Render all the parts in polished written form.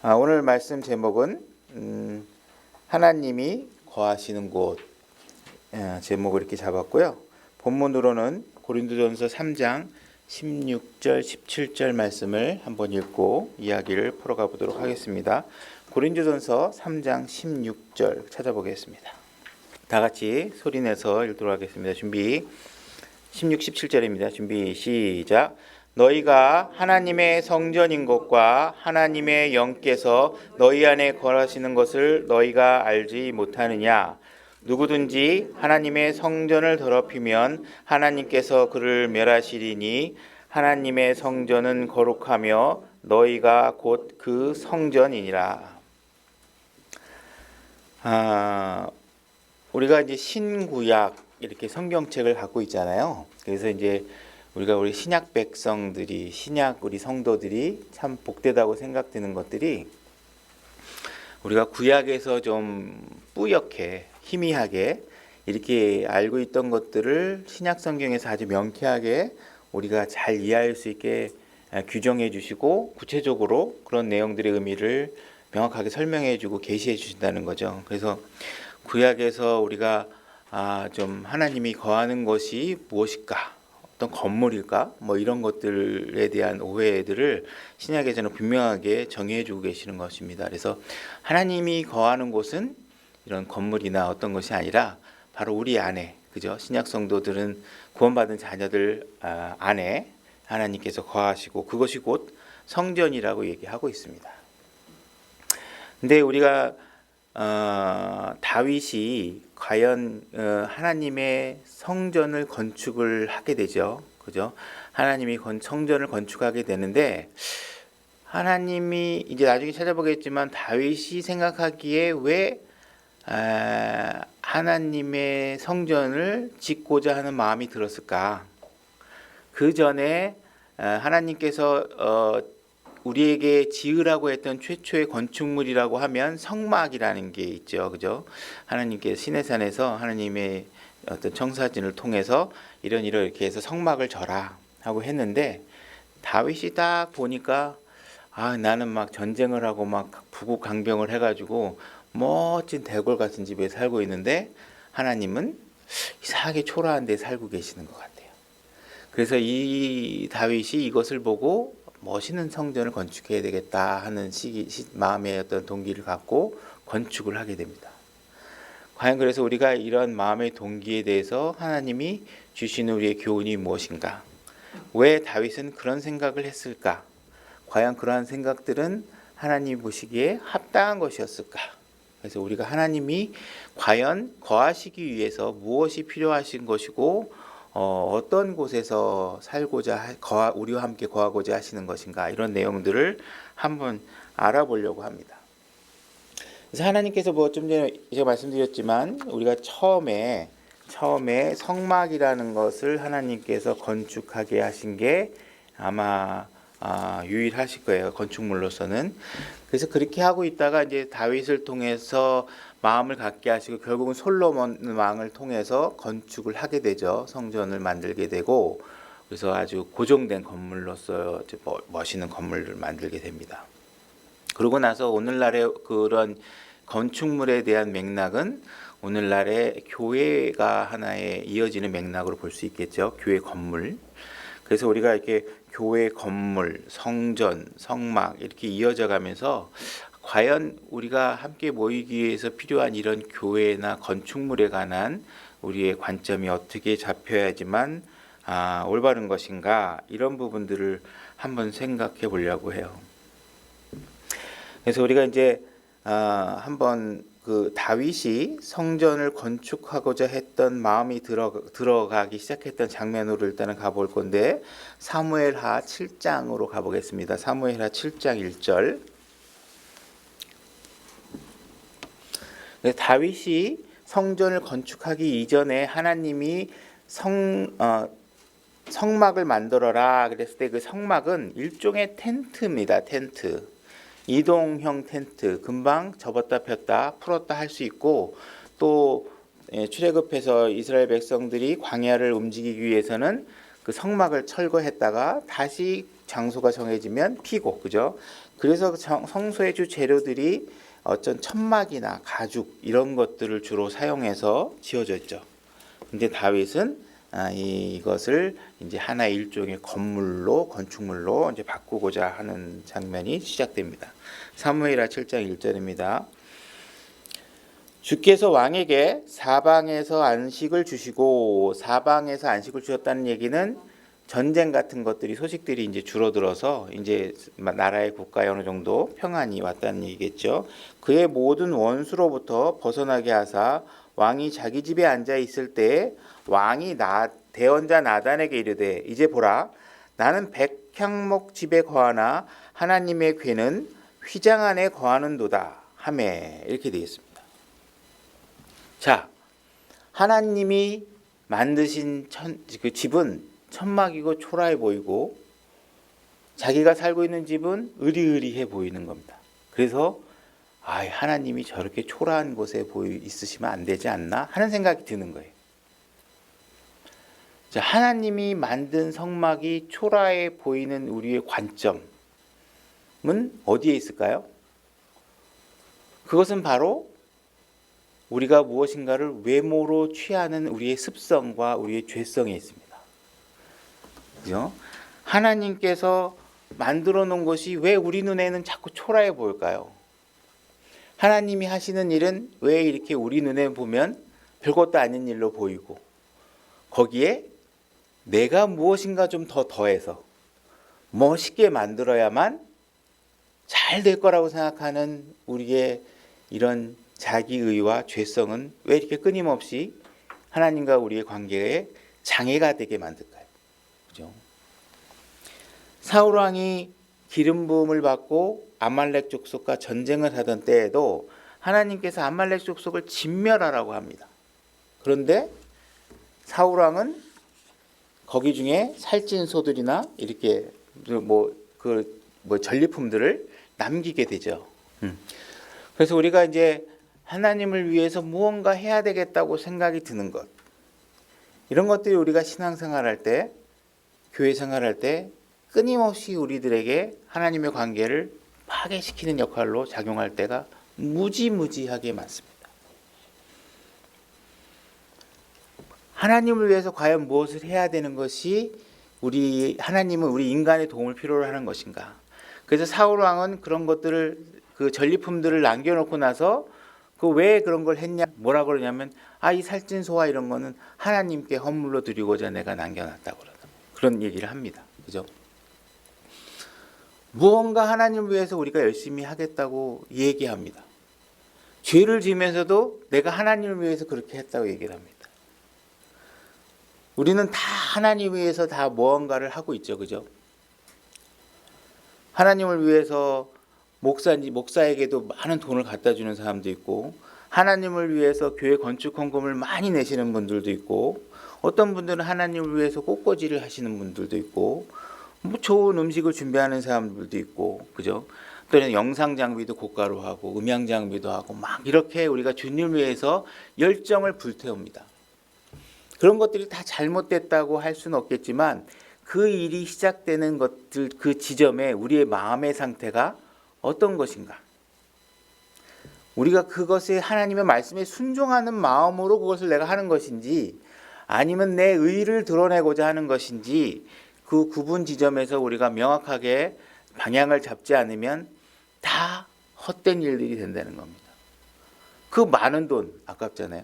오늘 말씀 제목은 하나님이 거하시는 곳 제목을 이렇게 잡았고요. 본문으로는 고린도전서 3장 16절 17절 말씀을 한번 읽고 이야기를 풀어가 보도록 하겠습니다. 고린도전서 3장 16절 찾아보겠습니다. 다 같이 소리내서 읽도록 하겠습니다. 준비. 16, 17절입니다. 준비 시작. 너희가 하나님의 성전인 것과 하나님의 영께서 너희 안에 거하시는 것을 너희가 알지 못하느냐? 누구든지 하나님의 성전을 더럽히면 하나님께서 그를 멸하시리니 하나님의 성전은 거룩하며 너희가 곧 그 성전이니라. 우리가 이제 신구약 이렇게 성경책을 갖고 있잖아요. 그래서 이제 우리 신약 백성들이, 신약 우리 성도들이 참 복되다고 생각되는 것들이 우리가 구약에서 좀 뿌옇게 희미하게 이렇게 알고 있던 것들을 신약 성경에서 아주 명쾌하게 우리가 잘 이해할 수 있게 규정해 주시고 구체적으로 그런 내용들의 의미를 명확하게 설명해 주고 계시해 주신다는 거죠. 그래서 구약에서 우리가 좀 하나님이 거하는 것이 무엇일까? 어떤 건물일까? 뭐 이런 것들에 대한 오해들을 신약에서는 분명하게 정의해 주고 계시는 것입니다. 그래서 하나님이 거하는 곳은 이런 건물이나 어떤 것이 아니라 바로 우리 안에, 그죠? 신약 성도들은 구원받은 자녀들 안에 하나님께서 거하시고 그것이 곧 성전이라고 얘기하고 있습니다. 근데 우리가 다윗이 과연 하나님의 성전을 건축을 하게 되죠. 그죠? 하나님이 성전을 건축하게 되는데 하나님이 이제 나중에 찾아보겠지만 다윗이 생각하기에 왜 하나님의 성전을 짓고자 하는 마음이 들었을까? 그 전에 하나님께서 우리에게 지으라고 했던 최초의 건축물이라고 하면 성막이라는 게 있죠. 그죠? 하나님께서 시내산에서 하나님의 어떤 청사진을 통해서 이렇게 해서 성막을 져라 하고 했는데 다윗이 딱 보니까 나는 막 전쟁을 하고 막 부국강병을 해가지고 멋진 대궐 같은 집에 살고 있는데 하나님은 이상하게 초라한 데 살고 계시는 것 같아요. 그래서 이 다윗이 이것을 보고 멋있는 성전을 건축해야 되겠다 하는 마음의 어떤 동기를 갖고 건축을 하게 됩니다. 과연 그래서 우리가 이런 마음의 동기에 대해서 하나님이 주시는 우리의 교훈이 무엇인가? 왜 다윗은 그런 생각을 했을까? 과연 그러한 생각들은 하나님 보시기에 합당한 것이었을까? 그래서 우리가 하나님이 과연 거하시기 위해서 무엇이 필요하신 것이고 어떤 곳에서 살고자 우리와 함께 거하고자 하시는 것인가 이런 내용들을 한번 알아보려고 합니다. 그래서 하나님께서 좀 전에 제가 말씀드렸지만 우리가 처음에 성막이라는 것을 하나님께서 건축하게 하신 게 아마 유일하실 거예요. 건축물로서는. 그래서 그렇게 하고 있다가 이제 다윗을 통해서 마음을 갖게 하시고 결국은 솔로몬 왕을 통해서 건축을 하게 되죠. 성전을 만들게 되고 그래서 아주 고정된 건물로서 멋있는 건물을 만들게 됩니다. 그러고 나서 오늘날의 그런 건축물에 대한 맥락은 오늘날의 교회가 하나의 이어지는 맥락으로 볼 수 있겠죠. 교회 건물. 그래서 우리가 이렇게 교회 건물, 성전, 성막 이렇게 이어져 가면서 과연 우리가 함께 모이기 위해서 필요한 이런 교회나 건축물에 관한 우리의 관점이 어떻게 잡혀야지만 올바른 것인가 이런 부분들을 한번 생각해 보려고 해요. 그래서 우리가 이제 한번 그 다윗이 성전을 건축하고자 했던 마음이 들어가기 시작했던 장면으로 일단은 가볼 건데 사무엘하 7장으로 가보겠습니다. 사무엘하 7장 1절. 다윗이 성전을 건축하기 이전에 하나님이 성막을 만들어라 그랬을 때 그 성막은 일종의 텐트입니다. 텐트. 이동형 텐트. 금방 접었다 폈다 풀었다 할 수 있고 또 출애굽해서 이스라엘 백성들이 광야를 움직이기 위해서는 그 성막을 철거했다가 다시 장소가 정해지면 피고 그죠? 그래서 성소의 주 재료들이 어떤 천막이나 가죽 이런 것들을 주로 사용해서 지어졌죠. 근데 다윗은 이것을 이제 하나의 일종의 건물로 건축물로 이제 바꾸고자 하는 장면이 시작됩니다. 사무엘하 7장 1절입니다. 주께서 왕에게 사방에서 안식을 주시고, 사방에서 안식을 주셨다는 얘기는 전쟁 같은 것들이 소식들이 이제 줄어들어서 이제 나라의 국가에 어느 정도 평안이 왔다는 얘기겠죠. 그의 모든 원수로부터 벗어나게 하사 왕이 자기 집에 앉아 있을 때 왕이 대언자 나단에게 이르되 이제 보라 나는 백향목 집에 거하나 하나님의 궤는 휘장 안에 거하는도다 하매 이렇게 되어 있습니다. 자, 하나님이 만드신 그 집은 천막이고 초라해 보이고 자기가 살고 있는 집은 으리으리해 보이는 겁니다. 그래서 하나님이 저렇게 초라한 곳에 있으시면 안 되지 않나 하는 생각이 드는 거예요. 자, 하나님이 만든 성막이 초라해 보이는 우리의 관점은 어디에 있을까요? 그것은 바로 우리가 무엇인가를 외모로 취하는 우리의 습성과 우리의 죄성에 있습니다. 그죠? 하나님께서 만들어 놓은 것이 왜 우리 눈에는 자꾸 초라해 보일까요? 하나님이 하시는 일은 왜 이렇게 우리 눈에 보면 별것도 아닌 일로 보이고 거기에 내가 무엇인가 좀 더해서 멋있게 만들어야만 잘 될 거라고 생각하는 우리의 이런 자기의와 죄성은 왜 이렇게 끊임없이 하나님과 우리의 관계에 장애가 되게 만들까요? 그죠? 사울 왕이 기름 부음을 받고 아말렉 족속과 전쟁을 하던 때에도 하나님께서 아말렉 족속을 진멸하라고 합니다. 그런데 사울 왕은 거기 중에 살찐 소들이나 이렇게 전리품들을 남기게 되죠. 그래서 우리가 이제 하나님을 위해서 무언가 해야 되겠다고 생각이 드는 것, 이런 것들이 우리가 신앙생활할 때, 교회 생활할 때 끊임없이 우리들에게 하나님의 관계를 파괴시키는 역할로 작용할 때가 무지무지하게 많습니다. 하나님을 위해서 과연 무엇을 해야 되는 것이 하나님은 우리 인간의 도움을 필요로 하는 것인가? 그래서 사울 왕은 그런 것들을 그 전리품들을 남겨놓고 나서 왜 그런 걸 했냐? 뭐라 그러냐면 이 살찐 소와 이런 거는 하나님께 헌물로 드리고자 내가 남겨놨다고 그런 얘기를 합니다. 그죠? 무언가 하나님을 위해서 우리가 열심히 하겠다고 얘기합니다. 죄를 지으면서도 내가 하나님을 위해서 그렇게 했다고 얘기를 합니다. 우리는 다 하나님을 위해서 다 무언가를 하고 있죠. 그죠? 하나님을 위해서 목사에게도 많은 돈을 갖다 주는 사람도 있고, 하나님을 위해서 교회 건축 헌금을 많이 내시는 분들도 있고, 어떤 분들은 하나님을 위해서 꽃꽂이를 하시는 분들도 있고, 좋은 음식을 준비하는 사람들도 있고, 그죠? 또는 영상 장비도 고가로 하고, 음향 장비도 하고, 막 이렇게 우리가 주님을 위해서 열정을 불태웁니다. 그런 것들이 다 잘못됐다고 할 수는 없겠지만, 그 일이 시작되는 것들, 그 지점에 우리의 마음의 상태가 어떤 것인가? 우리가 그것에 하나님의 말씀에 순종하는 마음으로 그것을 내가 하는 것인지, 아니면 내 의를 드러내고자 하는 것인지, 그 구분 지점에서 우리가 명확하게 방향을 잡지 않으면 다 헛된 일들이 된다는 겁니다. 그 많은 돈 아깝잖아요.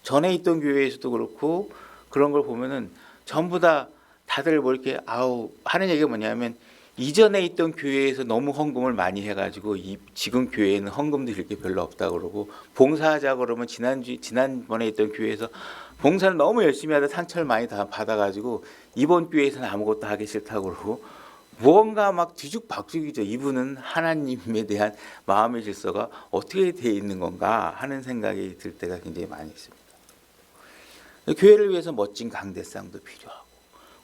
전에 있던 교회에서도 그렇고 그런 걸 보면은 전부 다들 이렇게 하는 얘기가 뭐냐면, 이전에 있던 교회에서 너무 헌금을 많이 해가지고 지금 교회에는 헌금도 이렇게 별로 없다 그러고, 봉사하자 그러면 지난번에 있던 교회에서 봉사를 너무 열심히 하다 상처를 많이 다 받아가지고 이번 교회에서는 아무것도 하기 싫다고 그러고, 무언가 막 뒤죽박죽이죠. 이분은 하나님에 대한 마음의 질서가 어떻게 되어 있는 건가 하는 생각이 들 때가 굉장히 많이 있습니다. 교회를 위해서 멋진 강대상도 필요하고,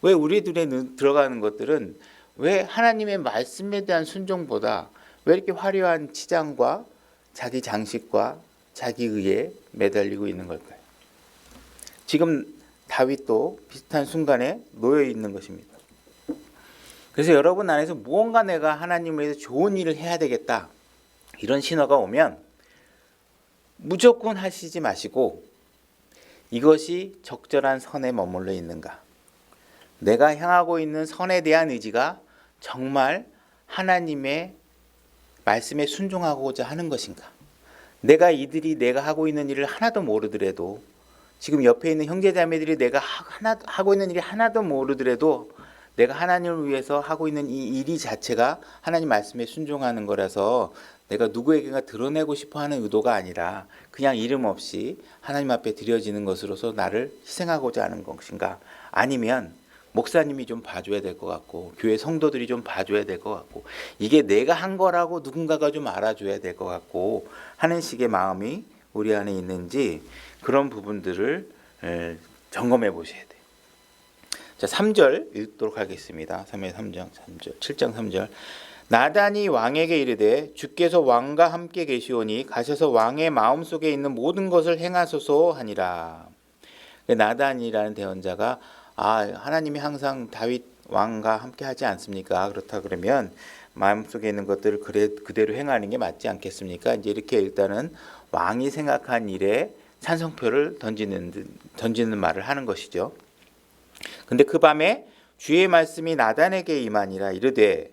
왜 우리들의 들어가는 것들은 왜 하나님의 말씀에 대한 순종보다 왜 이렇게 화려한 치장과 자기 장식과 자기 의에 매달리고 있는 걸까요? 지금 다윗도 비슷한 순간에 놓여 있는 것입니다. 그래서 여러분 안에서 무언가 내가 하나님을 위해서 좋은 일을 해야 되겠다, 이런 신호가 오면 무조건 하시지 마시고 이것이 적절한 선에 머물러 있는가, 내가 향하고 있는 선에 대한 의지가 정말 하나님의 말씀에 순종하고자 하는 것인가, 이들이 내가 하고 있는 일을 하나도 모르더라도, 지금 옆에 있는 형제자매들이 내가 하고 있는 일이 하나도 모르더라도 내가 하나님을 위해서 하고 있는 이 일이 자체가 하나님 말씀에 순종하는 거라서 내가 누구에게가 드러내고 싶어하는 의도가 아니라 그냥 이름 없이 하나님 앞에 드려지는 것으로서 나를 희생하고자 하는 것인가, 아니면 목사님이 좀 봐줘야 될 것 같고 교회 성도들이 좀 봐줘야 될 것 같고 이게 내가 한 거라고 누군가가 좀 알아줘야 될 것 같고 하는 식의 마음이 우리 안에 있는지, 그런 부분들을 점검해 보셔야 돼요. 자, 3절 읽도록 하겠습니다. 7장 3절. 나단이 왕에게 이르되 주께서 왕과 함께 계시오니 가셔서 왕의 마음속에 있는 모든 것을 행하소서 하니라. 나단이라는 대언자가 하나님이 항상 다윗 왕과 함께 하지 않습니까? 그렇다 그러면 마음속에 있는 것들을 그대로 행하는 게 맞지 않겠습니까? 이제 이렇게 일단은 왕이 생각한 일에 찬성표를 던지는 말을 하는 것이죠. 근데 그 밤에 주의 말씀이 나단에게 임하니라 이르되,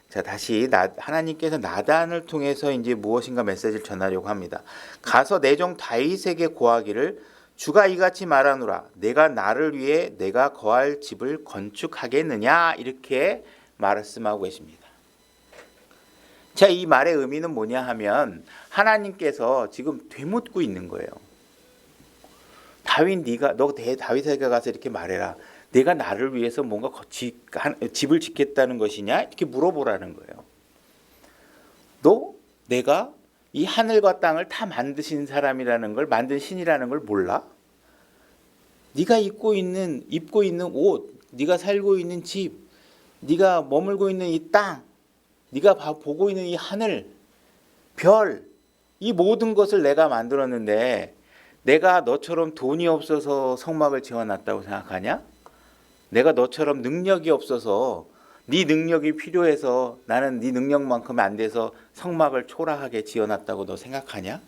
자, 다시 하나님께서 나단을 통해서 이제 무엇인가 메시지를 전하려고 합니다. 가서 내 종 다윗에게 고하기를 주가 이같이 말하노라, 내가 나를 위해 내가 거할 집을 건축하겠느냐, 이렇게 말씀하고 계십니다. 자, 이 말의 의미는 뭐냐 하면 하나님께서 지금 되묻고 있는 거예요. 너 다윗에게 가서 이렇게 말해라. 내가 나를 위해서 뭔가 집을 짓겠다는 것이냐? 이렇게 물어보라는 거예요. 내가 이 하늘과 땅을 다 만드신 사람이라는 걸, 만든 신이라는 걸 몰라? 네가 입고 있는 옷, 네가 살고 있는 집, 네가 머물고 있는 이 땅, 네가 보고 있는 이 하늘, 별, 이 모든 것을 내가 만들었는데 내가 너처럼 돈이 없어서 성막을 지어놨다고 생각하냐? 내가 너처럼 능력이 없어서, 네 능력이 필요해서 나는 네 능력만큼 안 돼서 성막을 초라하게 지어놨다고 너 생각하냐?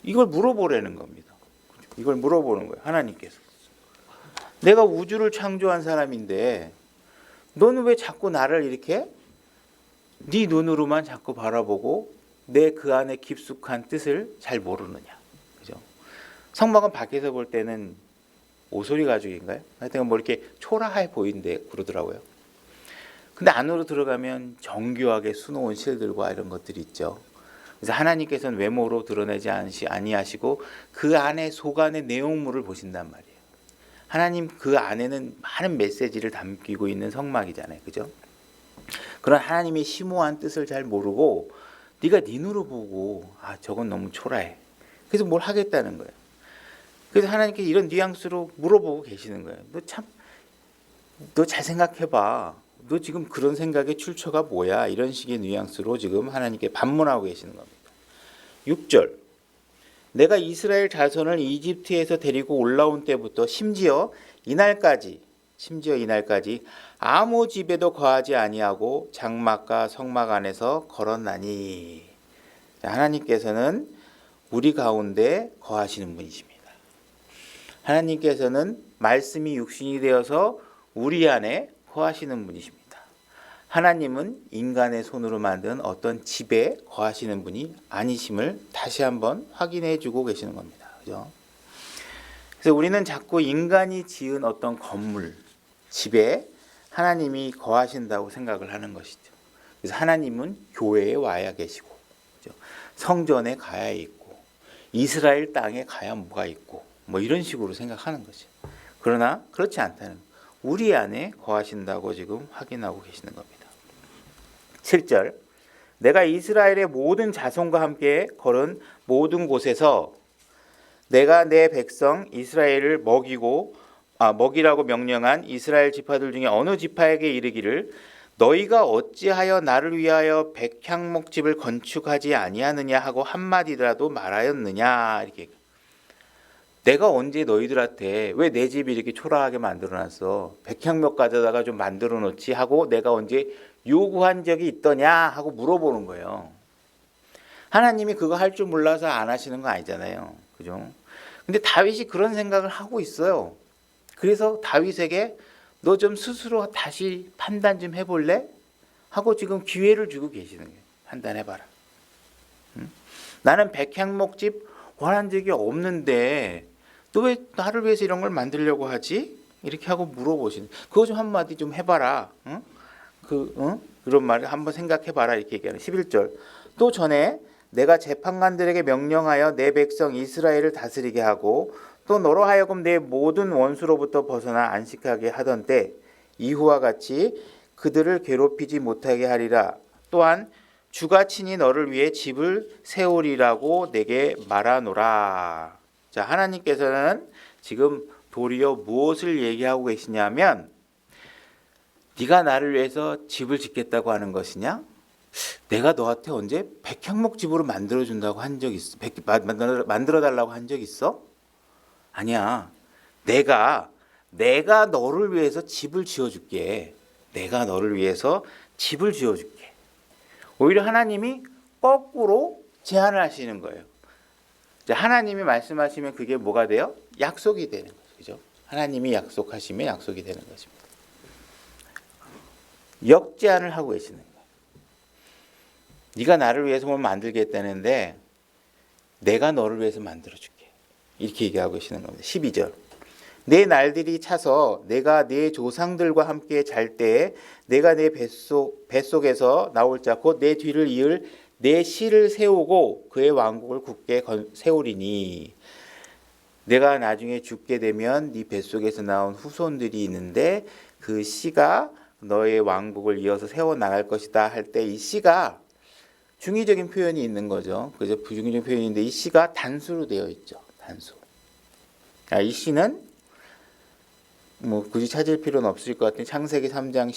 이걸 물어보라는 겁니다. 이걸 물어보는 거예요, 하나님께서. 내가 우주를 창조한 사람인데 너는 왜 자꾸 나를 이렇게 네 눈으로만 자꾸 바라보고 내 그 안에 깊숙한 뜻을 잘 모르느냐? 그죠? 성막은 밖에서 볼 때는 오소리 가죽인가요? 하여튼 뭐 이렇게 초라해 보인대 그러더라고요. 근데 안으로 들어가면 정교하게 수놓은 실들과 이런 것들이 있죠. 그래서 하나님께서는 외모로 드러내지 아니하시고 그 안에 속안의 내용물을 보신단 말이에요. 하나님 그 안에는 많은 메시지를 담기고 있는 성막이잖아요, 그죠? 그런 하나님의 심오한 뜻을 잘 모르고 네가 네 눈으로 보고 저건 너무 초라해. 그래서 뭘 하겠다는 거예요. 그래서 하나님께 이런 뉘앙스로 물어보고 계시는 거예요. 너 잘 생각해봐. 너 지금 그런 생각의 출처가 뭐야? 이런 식의 뉘앙스로 지금 하나님께 반문하고 계시는 겁니다. 6절. 내가 이스라엘 자손을 이집트에서 데리고 올라온 때부터 심지어 이날까지 아무 집에도 거하지 아니하고 장막과 성막 안에서 걸었나니. 하나님께서는 우리 가운데 거하시는 분이십니다. 하나님께서는 말씀이 육신이 되어서 우리 안에 거하시는 분이십니다. 하나님은 인간의 손으로 만든 어떤 집에 거하시는 분이 아니심을 다시 한번 확인해 주고 계시는 겁니다. 그죠? 그래서 우리는 자꾸 인간이 지은 어떤 건물, 집에 하나님이 거하신다고 생각을 하는 것이죠. 그래서 하나님은 교회에 와야 계시고, 그죠? 성전에 가야 있고, 이스라엘 땅에 가야 뭐가 있고, 뭐 이런 식으로 생각하는 거죠. 그러나 그렇지 않다는, 우리 안에 거하신다고 지금 확인하고 계시는 겁니다. 7절. 내가 이스라엘의 모든 자손과 함께 걸은 모든 곳에서 내가 내 백성 이스라엘을 먹이라고 명령한 이스라엘 지파들 중에 어느 지파에게 이르기를 너희가 어찌하여 나를 위하여 백향목집을 건축하지 아니하느냐 하고 한마디라도 말하였느냐. 이렇게 내가 언제 너희들한테 왜 내 집이 이렇게 초라하게 만들어놨어? 백향목 가져다가 좀 만들어 놓지 하고 내가 언제 요구한 적이 있더냐 하고 물어보는 거예요. 하나님이 그거 할 줄 몰라서 안 하시는 거 아니잖아요. 그죠? 근데 다윗이 그런 생각을 하고 있어요. 그래서 다윗에게 너 좀 스스로 다시 판단 좀 해볼래? 하고 지금 기회를 주고 계시는 거예요. 판단해봐라. 응? 나는 백향목집 원한 적이 없는데 너 왜 나를 위해서 이런 걸 만들려고 하지? 이렇게 하고 물어보시는. 그거 좀 한마디 좀 해봐라. 응? 그런 말을 한번 생각해봐라. 이렇게 얘기하는 11절. 또 전에 내가 재판관들에게 명령하여 내 백성 이스라엘을 다스리게 하고 또 너로 하여금 내 모든 원수로부터 벗어나 안식하게 하던 때 이후와 같이 그들을 괴롭히지 못하게 하리라. 또한 주가 친히 너를 위해 집을 세우리라고 내게 말하노라. 자, 하나님께서는 지금 도리어 무엇을 얘기하고 계시냐면 네가 나를 위해서 집을 짓겠다고 하는 것이냐? 내가 너한테 언제 백향목 집으로 만들어 준다고 한 적 있어? 만들어 달라고 한 적 있어? 아니야. 내가 너를 위해서 집을 지어 줄게. 내가 너를 위해서 집을 지어 줄게. 오히려 하나님이 거꾸로 제안을 하시는 거예요. 하나님이 말씀하시면 그게 뭐가 돼요? 약속이 되는 거죠. 그죠? 하나님이 약속하시면 약속이 되는 것입니다. 역제안을 하고 계시는 거예요. 네가 나를 위해서 뭘 만들겠다는데 내가 너를 위해서 만들어줄게. 이렇게 얘기하고 계시는 겁니다. 12절. 내 날들이 차서 내가 내 조상들과 함께 잘 때에 내가 내 뱃속에서 나올 자 곧 내 뒤를 이을 내 씨를 세우고 그의 왕국을 굳게 세우리니 내가 나중에 죽게 되면 네 뱃속에서 나온 후손들이 있는데 그 씨가 너의 왕국을 이어서 세워나갈 것이다 할 때 이 씨가 중의적인 표현이 있는 거죠. 그죠? 부중의적인 표현인데 이 씨가 단수로 되어 있죠. 단수. 이 씨는 뭐 굳이 찾을 필요는 없을 것 같은 창세기 3장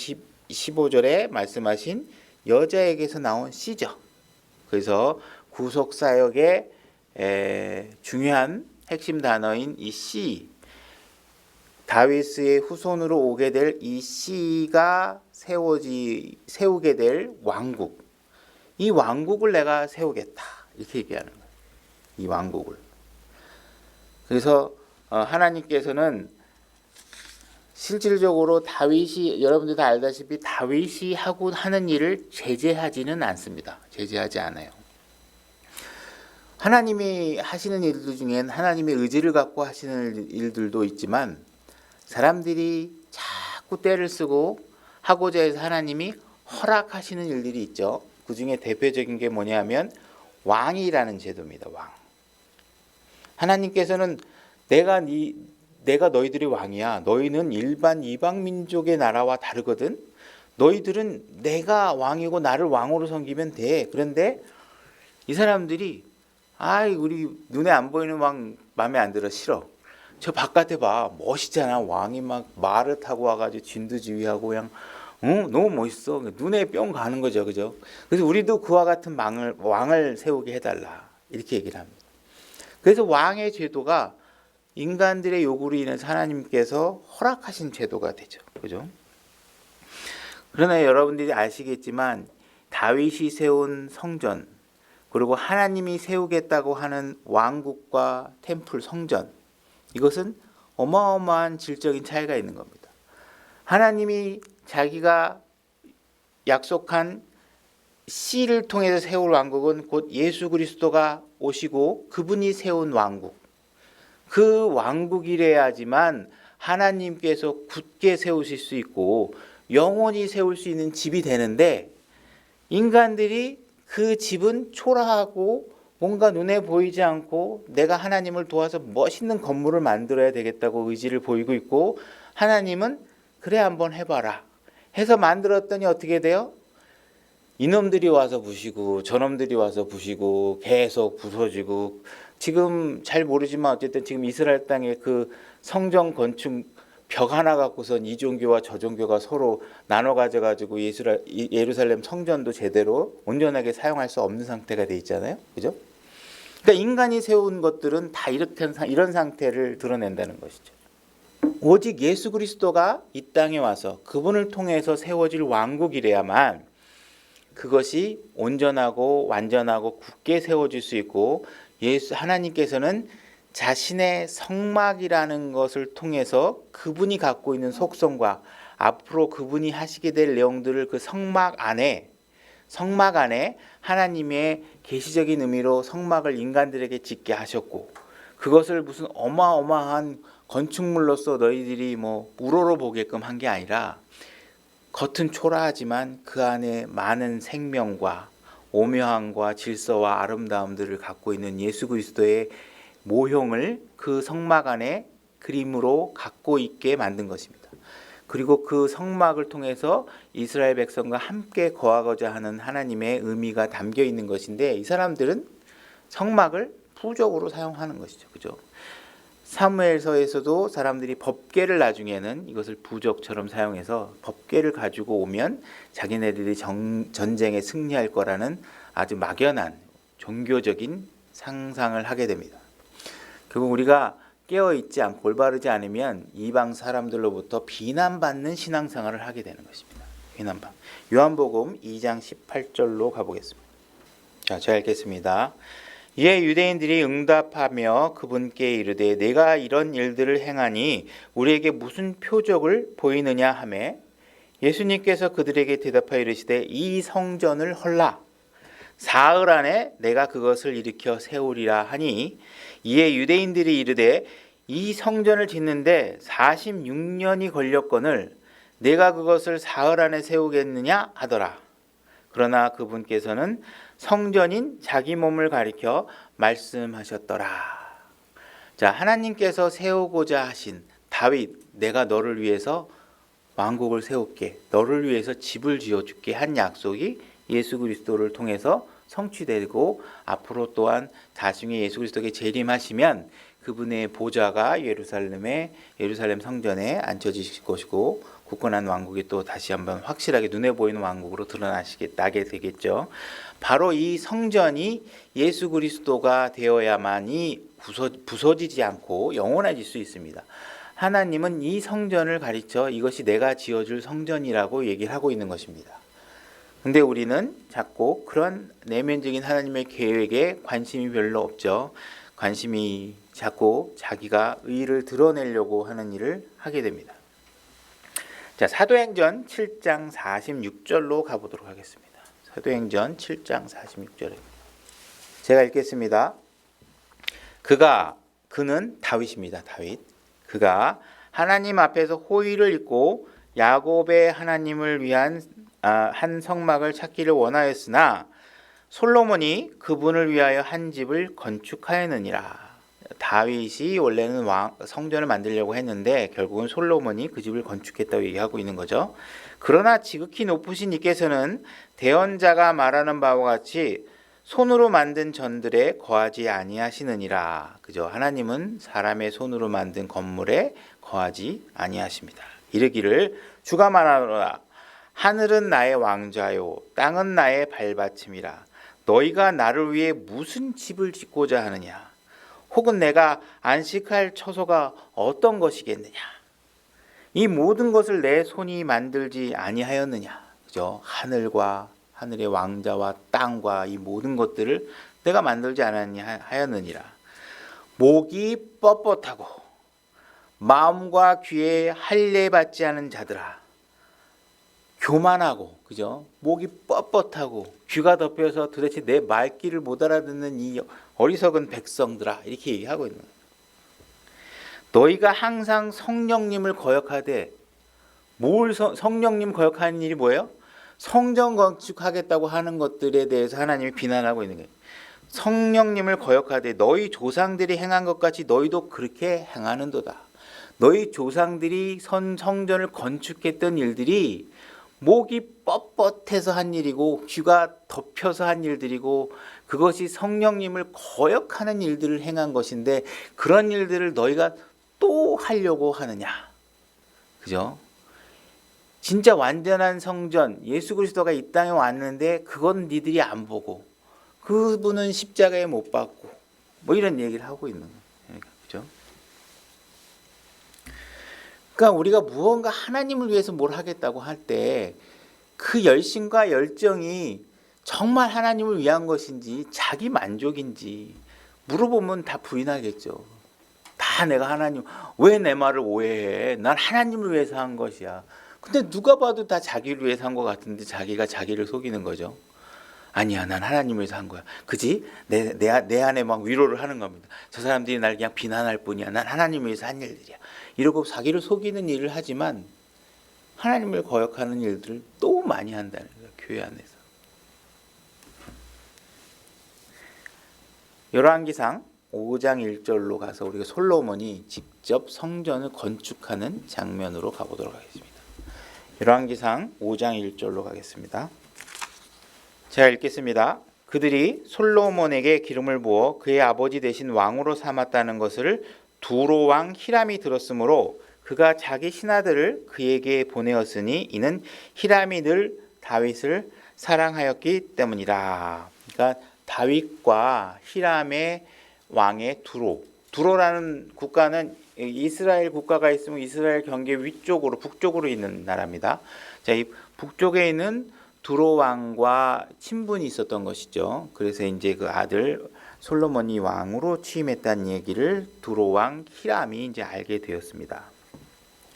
15절에 말씀하신 여자에게서 나온 씨죠. 그래서 구속 사역의 중요한 핵심 단어인 이 씨, 다윗의 후손으로 오게 될 이 씨가 세우게 될 왕국, 이 왕국을 내가 세우겠다 이렇게 얘기하는 거예요. 이 왕국을. 그래서 하나님께서는 실질적으로 다윗이 여러분들 다 알다시피 다윗이 하고 하는 일을 제재하지는 않습니다. 제재하지 않아요. 하나님이 하시는 일들 중엔 하나님의 의지를 갖고 하시는 일들도 있지만 사람들이 자꾸 때를 쓰고 하고자 해서 하나님이 허락하시는 일들이 있죠. 그 중에 대표적인 게 뭐냐면 왕이라는 제도입니다. 왕. 하나님께서는 내가 너희들의 왕이야. 너희는 일반 이방 민족의 나라와 다르거든. 너희들은 내가 왕이고 나를 왕으로 섬기면 돼. 그런데 이 사람들이 우리 눈에 안 보이는 왕 마음에 안 들어 싫어. 저 바깥에 봐 멋있잖아. 왕이 막 말을 타고 와가지고 진두지휘하고 그냥 너무 멋있어. 눈에 뿅 가는 거죠, 그죠? 그래서 우리도 그와 같은 왕을 세우게 해달라 이렇게 얘기를 합니다. 그래서 왕의 제도가 인간들의 요구로 인해서 하나님께서 허락하신 제도가 되죠. 그죠? 그러나 여러분들이 아시겠지만 다윗이 세운 성전 그리고 하나님이 세우겠다고 하는 왕국과 템플 성전 이것은 어마어마한 질적인 차이가 있는 겁니다. 하나님이 자기가 약속한 씨를 통해서 세울 왕국은 곧 예수 그리스도가 오시고 그분이 세운 왕국 그 왕국이래야지만 하나님께서 굳게 세우실 수 있고 영원히 세울 수 있는 집이 되는데 인간들이 그 집은 초라하고 뭔가 눈에 보이지 않고 내가 하나님을 도와서 멋있는 건물을 만들어야 되겠다고 의지를 보이고 있고 하나님은 그래 한번 해봐라 해서 만들었더니 어떻게 돼요? 이놈들이 와서 부시고 저놈들이 와서 부시고 계속 부서지고 지금 잘 모르지만 어쨌든 지금 이스라엘 땅의 그 성전 건축 벽 하나 갖고선 이 종교와 저 종교가 서로 나눠 가져가지고 예루살렘 성전도 제대로 온전하게 사용할 수 없는 상태가 돼 있잖아요. 그죠? 그러니까 인간이 세운 것들은 다 이런 상태를 드러낸다는 것이죠. 오직 예수 그리스도가 이 땅에 와서 그분을 통해서 세워질 왕국이래야만 그것이 온전하고 완전하고 굳게 세워질 수 있고, 하나님께서는 자신의 성막이라는 것을 통해서 그분이 갖고 있는 속성과 앞으로 그분이 하시게 될 내용들을 그 성막 안에 하나님의 계시적인 의미로 성막을 인간들에게 짓게 하셨고, 그것을 무슨 어마어마한 건축물로서 너희들이 우러러 보게끔 한 게 아니라 겉은 초라하지만 그 안에 많은 생명과 오묘함과 질서와 아름다움들을 갖고 있는 예수 그리스도의 모형을 그 성막 안에 그림으로 갖고 있게 만든 것입니다. 그리고 그 성막을 통해서 이스라엘 백성과 함께 거하고자 하는 하나님의 의미가 담겨 있는 것인데, 이 사람들은 성막을 부적으로 사용하는 것이죠. 그죠? 사무엘서에서도 사람들이 법궤를 나중에는 이것을 부적처럼 사용해서 법궤를 가지고 오면 자기네들이 전쟁에 승리할 거라는 아주 막연한 종교적인 상상을 하게 됩니다. 결국 우리가 깨어있지 않고 올바르지 않으면 이방 사람들로부터 비난받는 신앙생활을 하게 되는 것입니다. 비난받. 요한복음 2장 18절로 가보겠습니다. 자, 제가 읽겠습니다. 이에 유대인들이 응답하며 그분께 이르되 내가 이런 일들을 행하니 우리에게 무슨 표적을 보이느냐 하매, 예수님께서 그들에게 대답하여 이르시되 이 성전을 헐라 사흘 안에 내가 그것을 일으켜 세우리라 하니, 이에 유대인들이 이르되 이 성전을 짓는데 46년이 걸렸거늘 내가 그것을 사흘 안에 세우겠느냐 하더라. 그러나 그분께서는 성전인 자기 몸을 가리켜 말씀하셨더라. 자, 하나님께서 세우고자 하신 다윗, 내가 너를 위해서 왕국을 세울게, 너를 위해서 집을 지어줄게 한 약속이 예수 그리스도를 통해서 성취되고, 앞으로 또한 나중에 예수 그리스도께 재림하시면 그분의 보좌가 예루살렘 성전에 앉혀지실 것이고, 굳건한 왕국이 또 다시 한번 확실하게 눈에 보이는 왕국으로 나게 되겠죠. 바로 이 성전이 예수 그리스도가 되어야만이 부서지지 않고 영원해질 수 있습니다. 하나님은 이 성전을 가리켜 이것이 내가 지어줄 성전이라고 얘기를 하고 있는 것입니다. 근데 우리는 자꾸 그런 내면적인 하나님의 계획에 관심이 별로 없죠. 관심이 자꾸 자기가 의를 드러내려고 하는 일을 하게 됩니다. 자, 사도행전 7장 46절로 가보도록 하겠습니다. 사도행전 7장 46절에 제가 읽겠습니다. 그는 다윗입니다. 다윗. 그가 하나님 앞에서 호의를 입고 야곱의 하나님을 위한 한 성막을 찾기를 원하였으나 솔로몬이 그분을 위하여 한 집을 건축하였느니라. 다윗이 원래는 성전을 만들려고 했는데 결국은 솔로몬이 그 집을 건축했다고 얘기하고 있는 거죠. 그러나 지극히 높으신 이께서는 대언자가 말하는 바와 같이 손으로 만든 전들에 거하지 아니하시느니라. 그죠? 하나님은 사람의 손으로 만든 건물에 거하지 아니하십니다. 이르기를 주가 말하노라. 하늘은 나의 왕좌요 땅은 나의 발받침이라. 너희가 나를 위해 무슨 집을 짓고자 하느냐? 혹은 내가 안식할 처소가 어떤 것이겠느냐? 이 모든 것을 내 손이 만들지 아니하였느냐? 그죠? 하늘의 왕자와 땅과 이 모든 것들을 내가 만들지 않았느니라. 목이 뻣뻣하고 마음과 귀에 할례 받지 않은 자들아, 교만하고, 그죠? 목이 뻣뻣하고 귀가 덮여서 도대체 내 말귀를 못 알아듣는 이 어리석은 백성들아, 이렇게 얘기하고 있는 거예요. 너희가 항상 성령님을 거역하되, 성령님 거역하는 일이 뭐예요? 성전 건축하겠다고 하는 것들에 대해서 하나님이 비난하고 있는 거예요. 성령님을 거역하되 너희 조상들이 행한 것 같이 너희도 그렇게 행하는도다. 너희 조상들이 성전을 건축했던 일들이 목이 뻣뻣해서 한 일이고 귀가 덮여서 한 일들이고, 그것이 성령님을 거역하는 일들을 행한 것인데 그런 일들을 너희가 또 하려고 하느냐? 그죠? 진짜 완전한 성전, 예수 그리스도가 이 땅에 왔는데 그건 니들이 안 보고, 그분은 십자가에 못 박고 뭐 이런 얘기를 하고 있는 거예요. 그죠? 그러니까 우리가 무언가 하나님을 위해서 뭘 하겠다고 할 때 그 열심과 열정이 정말 하나님을 위한 것인지 자기 만족인지 물어보면 다 부인하겠죠. 다 내가 하나님, 왜 내 말을 오해해? 난 하나님을 위해서 한 것이야. 근데 누가 봐도 다 자기를 위해서 한 것 같은데 자기가 자기를 속이는 거죠. 아니야, 난 하나님을 위해서 한 거야. 그지? 내 안에 막 위로를 하는 겁니다. 저 사람들이 날 그냥 비난할 뿐이야. 난 하나님을 위해서 한 일들이야. 이러고 자기를 속이는 일을 하지만 하나님을 거역하는 일들을 또 많이 한다는 거예요. 교회 안에서. 열왕기상 5장 1절로 가서 우리가 솔로몬이 직접 성전을 건축하는 장면으로 가보도록 하겠습니다. 열왕기상 5장 1절로 가겠습니다. 제가 읽겠습니다. 그들이 솔로몬에게 기름을 부어 그의 아버지 대신 왕으로 삼았다는 것을 두로 왕 히람이 들었으므로 그가 자기 신하들을 그에게 보내었으니 이는 히람이 늘 다윗을 사랑하였기 때문이라. 그러니까 다윗과 히람의 왕의 두로라는 국가는 이스라엘 국가가 있으면 이스라엘 경계 위쪽으로 북쪽으로 있는 나라입니다. 자, 이 북쪽에 있는 두로 왕과 친분이 있었던 것이죠. 그래서 이제 그 아들 솔로몬이 왕으로 취임했다는 얘기를 두로 왕 히람이 이제 알게 되었습니다.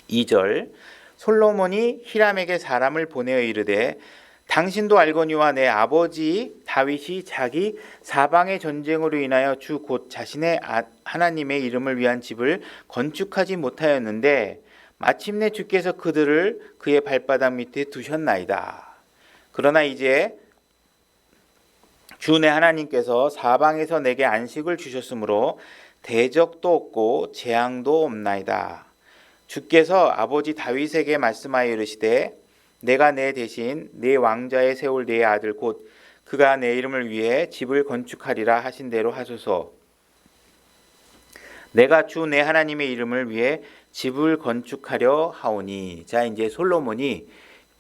2절 솔로몬이 히람에게 사람을 보내어 이르되 당신도 알거니와 내 아버지 다윗이 자기 사방의 전쟁으로 인하여 주 곧 자신의 하나님의 이름을 위한 집을 건축하지 못하였는데 마침내 주께서 그들을 그의 발바닥 밑에 두셨나이다. 그러나 이제 주 내 하나님께서 사방에서 내게 안식을 주셨으므로 대적도 없고 재앙도 없나이다. 주께서 아버지 다윗에게 말씀하여 이르시되 내가 내 대신 내 왕자에 세울 내 아들 곧 그가 내 이름을 위해 집을 건축하리라 하신 대로 하소서. 내가 주 내 하나님의 이름을 위해 집을 건축하려 하오니. 자, 이제 솔로몬이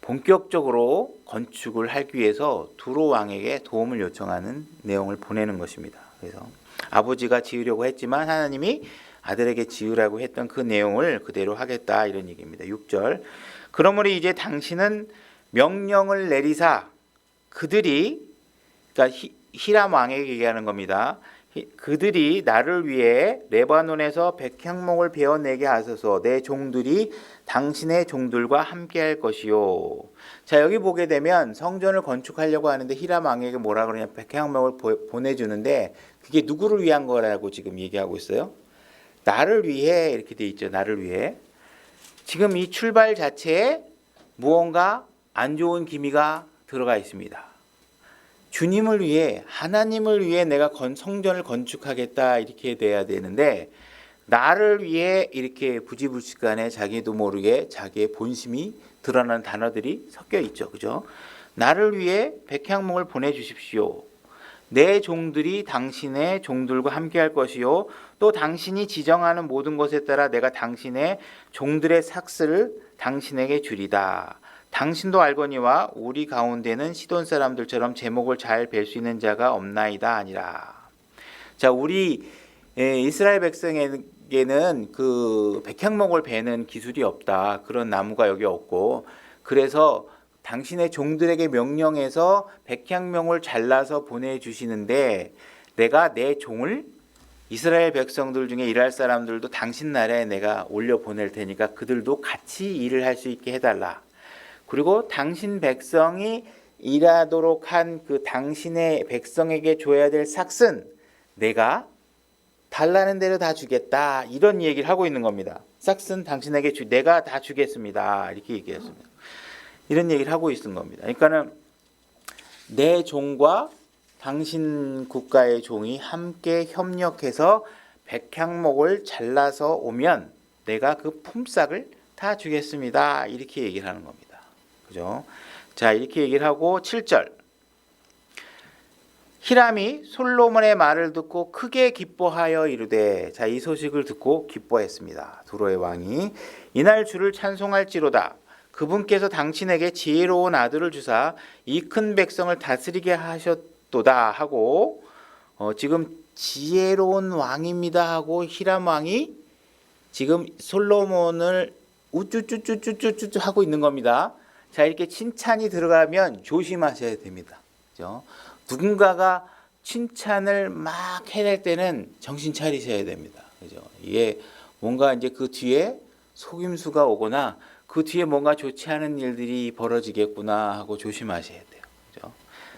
본격적으로 건축을 하기 위해서 두로 왕에게 도움을 요청하는 내용을 보내는 것입니다. 그래서 아버지가 지으려고 했지만 하나님이 아들에게 지으라고 했던 그 내용을 그대로 하겠다 이런 얘기입니다. 6절 그러므로 이제 당신은 명령을 내리사 그들이 그러니까 히람 왕에게 얘기하는 겁니다. 그들이 나를 위해 레바논에서 백향목을 베어내게 하소서. 내 종들이 당신의 종들과 함께할 것이요. 자, 여기 보게 되면 성전을 건축하려고 하는데 히람 왕에게 뭐라 그러냐, 백향목을 보내주는데 그게 누구를 위한 거라고 지금 얘기하고 있어요? 나를 위해 이렇게 돼 있죠. 나를 위해. 지금 이 출발 자체에 무언가 안 좋은 기미가 들어가 있습니다. 주님을 위해 하나님을 위해 내가 성전을 건축하겠다 이렇게 돼야 되는데 나를 위해 이렇게 부지불식간에 자기도 모르게 자기의 본심이 드러나는 단어들이 섞여 있죠. 그죠? 나를 위해 백향목을 보내주십시오. 내 종들이 당신의 종들과 함께할 것이요 또 당신이 지정하는 모든 것에 따라 내가 당신의 종들의 삭슬을 당신에게 주리다. 당신도 알거니와 우리 가운데는 시돈 사람들처럼 제목을 잘 벨 수 있는 자가 없나이다 아니라. 자, 우리 이스라엘 백성에게는 그 백향목을 베는 기술이 없다. 그런 나무가 여기 없고 그래서 당신의 종들에게 명령해서 백향목을 잘라서 보내주시는데 내가 내 종을 이스라엘 백성들 중에 일할 사람들도 당신 나라에 내가 올려 보낼 테니까 그들도 같이 일을 할 수 있게 해달라. 그리고 당신 백성이 일하도록 한 그 당신의 백성에게 줘야 될 삭슨 내가 달라는 대로 다 주겠다. 이런 얘기를 하고 있는 겁니다. 삭슨 당신에게 내가 다 주겠습니다. 이렇게 얘기했습니다. 이런 얘기를 하고 있는 겁니다. 그러니까는 내 종과 당신 국가의 종이 함께 협력해서 백향목을 잘라서 오면 내가 그 품삯을 다 주겠습니다. 이렇게 얘기를 하는 겁니다. 그죠? 자, 이렇게 얘기를 하고 7절 히람이 솔로몬의 말을 듣고 크게 기뻐하여 이르되 자, 이 소식을 듣고 기뻐했습니다. 두로의 왕이 이날 주를 찬송할지로다. 그분께서 당신에게 지혜로운 아들을 주사 이 큰 백성을 다스리게 하셨도다 하고 지금 지혜로운 왕입니다 하고 히람 왕이 지금 솔로몬을 우쭈쭈쭈쭈쭈쭈 하고 있는 겁니다. 자, 이렇게 칭찬이 들어가면 조심하셔야 됩니다. 그죠? 누군가가 칭찬을 막 해낼 때는 정신 차리셔야 됩니다. 그죠? 이게 뭔가 이제 그 뒤에 속임수가 오거나 그 뒤에 뭔가 좋지 않은 일들이 벌어지겠구나 하고 조심하셔야 돼요. 그죠?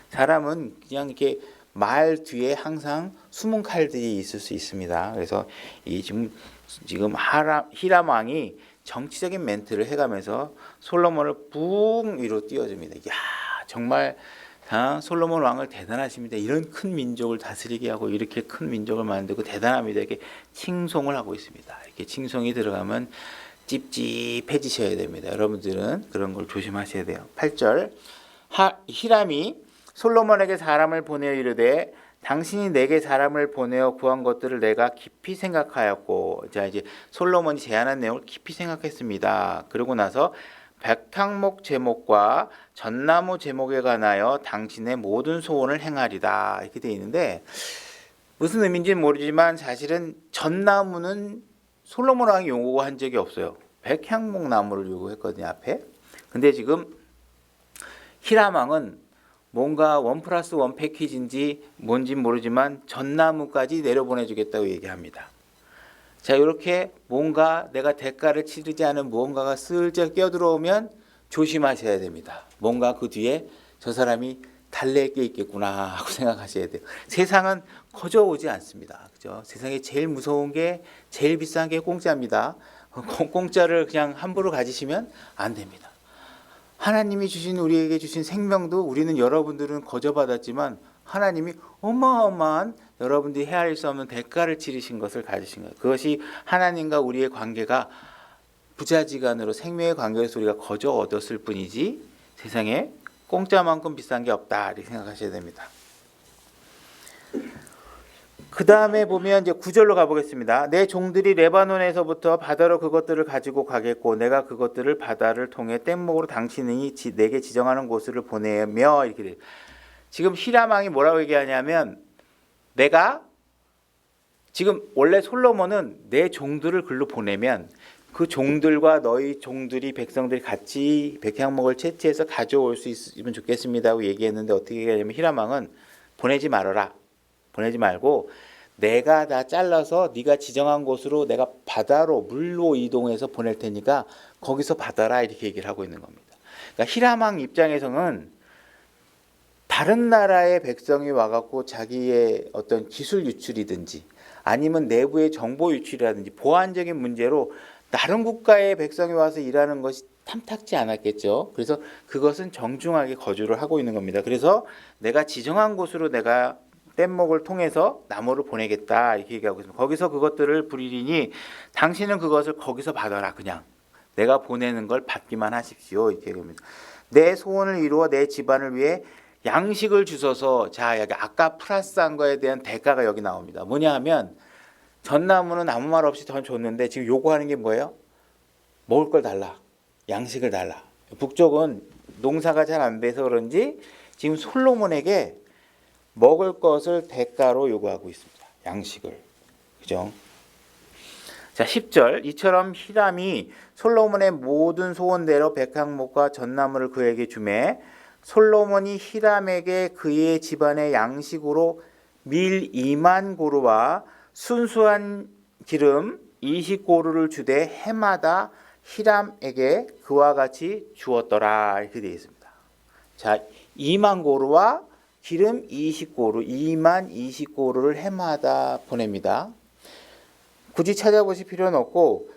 사람은 그냥 이렇게 말 뒤에 항상 숨은 칼들이 있을 수 있습니다. 그래서 이 지금 히람 왕이 정치적인 멘트를 해가면서 솔로몬을 뿡 위로 띄워줍니다. 야, 정말 솔로몬 왕을 대단하십니다. 이런 큰 민족을 다스리게 하고 이렇게 큰 민족을 만들고 대단합니다. 이렇게 칭송을 하고 있습니다. 이렇게 칭송이 들어가면 찝찝해지셔야 됩니다. 여러분들은 그런 걸 조심하셔야 돼요. 8절 히람이 솔로몬에게 사람을 보내어 이르되 당신이 내게 사람을 보내어 구한 것들을 내가 깊이 생각하였고, 자 이제 솔로몬이 제안한 내용을 깊이 생각했습니다. 그러고 나서 백향목 제목과 전나무 제목에 관하여 당신의 모든 소원을 행하리다 이렇게 되어 있는데 무슨 의미인지는 모르지만 사실은 전나무는 솔로몬 왕이 요구한 적이 없어요. 백향목 나무를 요구했거든요 앞에. 근데 지금 히람 왕은 뭔가 1+1 패키지인지 뭔지 모르지만 전나무까지 내려보내주겠다고 얘기합니다. 자, 이렇게 뭔가 내가 대가를 치르지 않은 무언가가 슬쩍 끼어들어오면 조심하셔야 됩니다. 뭔가 그 뒤에 저 사람이 달랠 게 있겠구나 하고 생각하셔야 돼요. 세상은 거저 오지 않습니다. 그죠? 세상에 제일 무서운 게 제일 비싼 게 공짜입니다. 공짜를 그냥 함부로 가지시면 안 됩니다. 하나님이 우리에게 주신 생명도 우리는 여러분들은 거저 받았지만 하나님이 어마어마한 여러분들이 헤아릴 수 없는 대가를 치르신 것을 가지신 거예요. 그것이 하나님과 우리의 관계가 부자지간으로 생명의 관계에서 우리가 거저 얻었을 뿐이지 세상에 공짜만큼 비싼 게 없다 이렇게 생각하셔야 됩니다. 그 다음에 보면 이제 9절로 가보겠습니다. 내 종들이 레바논에서부터 바다로 그것들을 가지고 가겠고 내가 그것들을 바다를 통해 뗏목으로 당신이 내게 지정하는 곳으로 보내며 이렇게 돼요. 지금 히람 왕이 뭐라고 얘기하냐면 내가 지금 원래 솔로몬은 내 종들을 글로 보내면 그 종들과 너희 종들이 백성들이 같이 백향목을 채취해서 가져올 수 있으면 좋겠습니다 하고 얘기했는데 어떻게 얘기하냐면 히람 왕은 보내지 말아라. 보내지 말고 내가 다 잘라서 네가 지정한 곳으로 내가 바다로 물로 이동해서 보낼 테니까 거기서 받아라 이렇게 얘기를 하고 있는 겁니다. 그러니까 히람 왕 입장에서는 다른 나라의 백성이 와갖고 자기의 어떤 기술 유출이든지 아니면 내부의 정보 유출이라든지 보안적인 문제로 다른 국가의 백성이 와서 일하는 것이 탐탁지 않았겠죠. 그래서 그것은 정중하게 거주를 하고 있는 겁니다. 그래서 내가 지정한 곳으로 내가 뗏목을 통해서 나무를 보내겠다 이렇게 얘기하고 있습니다. 거기서 그것들을 부리리니 당신은 그것을 거기서 받아라. 그냥 내가 보내는 걸 받기만 하십시오 이렇게 얘기합니다. 내 소원을 이루어 내 집안을 위해 양식을 주셔서 자 여기 아까 플러스한 거에 대한 대가가 여기 나옵니다. 뭐냐 하면 전나무는 아무 말 없이 더 줬는데 지금 요구하는 게 뭐예요? 먹을 걸 달라. 양식을 달라. 북쪽은 농사가 잘 안 돼서 그런지 지금 솔로몬에게 먹을 것을 대가로 요구하고 있습니다. 양식을. 그죠? 자, 10절. 이처럼 히람이 솔로몬의 모든 소원대로 백향목과 전나무를 그에게 주매 솔로몬이 히람에게 그의 집안의 양식으로 밀 2만 고루와 순수한 기름 20고루를 주되 해마다 히람에게 그와 같이 주었더라 이렇게 되어 있습니다. 자, 2만 고루와 기름 20고루, 2만 20고루를 해마다 보냅니다. 굳이 찾아보실 필요는 없고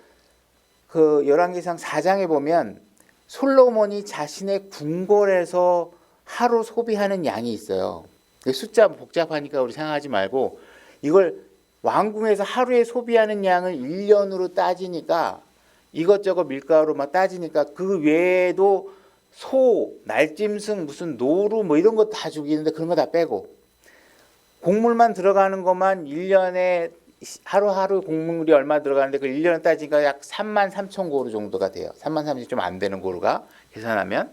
그 열왕기상 4장에 보면 솔로몬이 자신의 궁궐에서 하루 소비하는 양이 있어요. 숫자 복잡하니까 우리 생각하지 말고 이걸 왕궁에서 하루에 소비하는 양을 1년으로 따지니까 이것저것 밀가루로 막 따지니까 그 외에도 소, 날짐승, 무슨 노루 뭐 이런 거 다 죽이는데 그런 거 다 빼고 곡물만 들어가는 것만 1년에 하루하루 곡물이 얼마 들어가는데 그 1년에 따지니까 약 3만 3천 고루 정도가 돼요. 3만 3천 좀 안 되는 고루가 계산하면.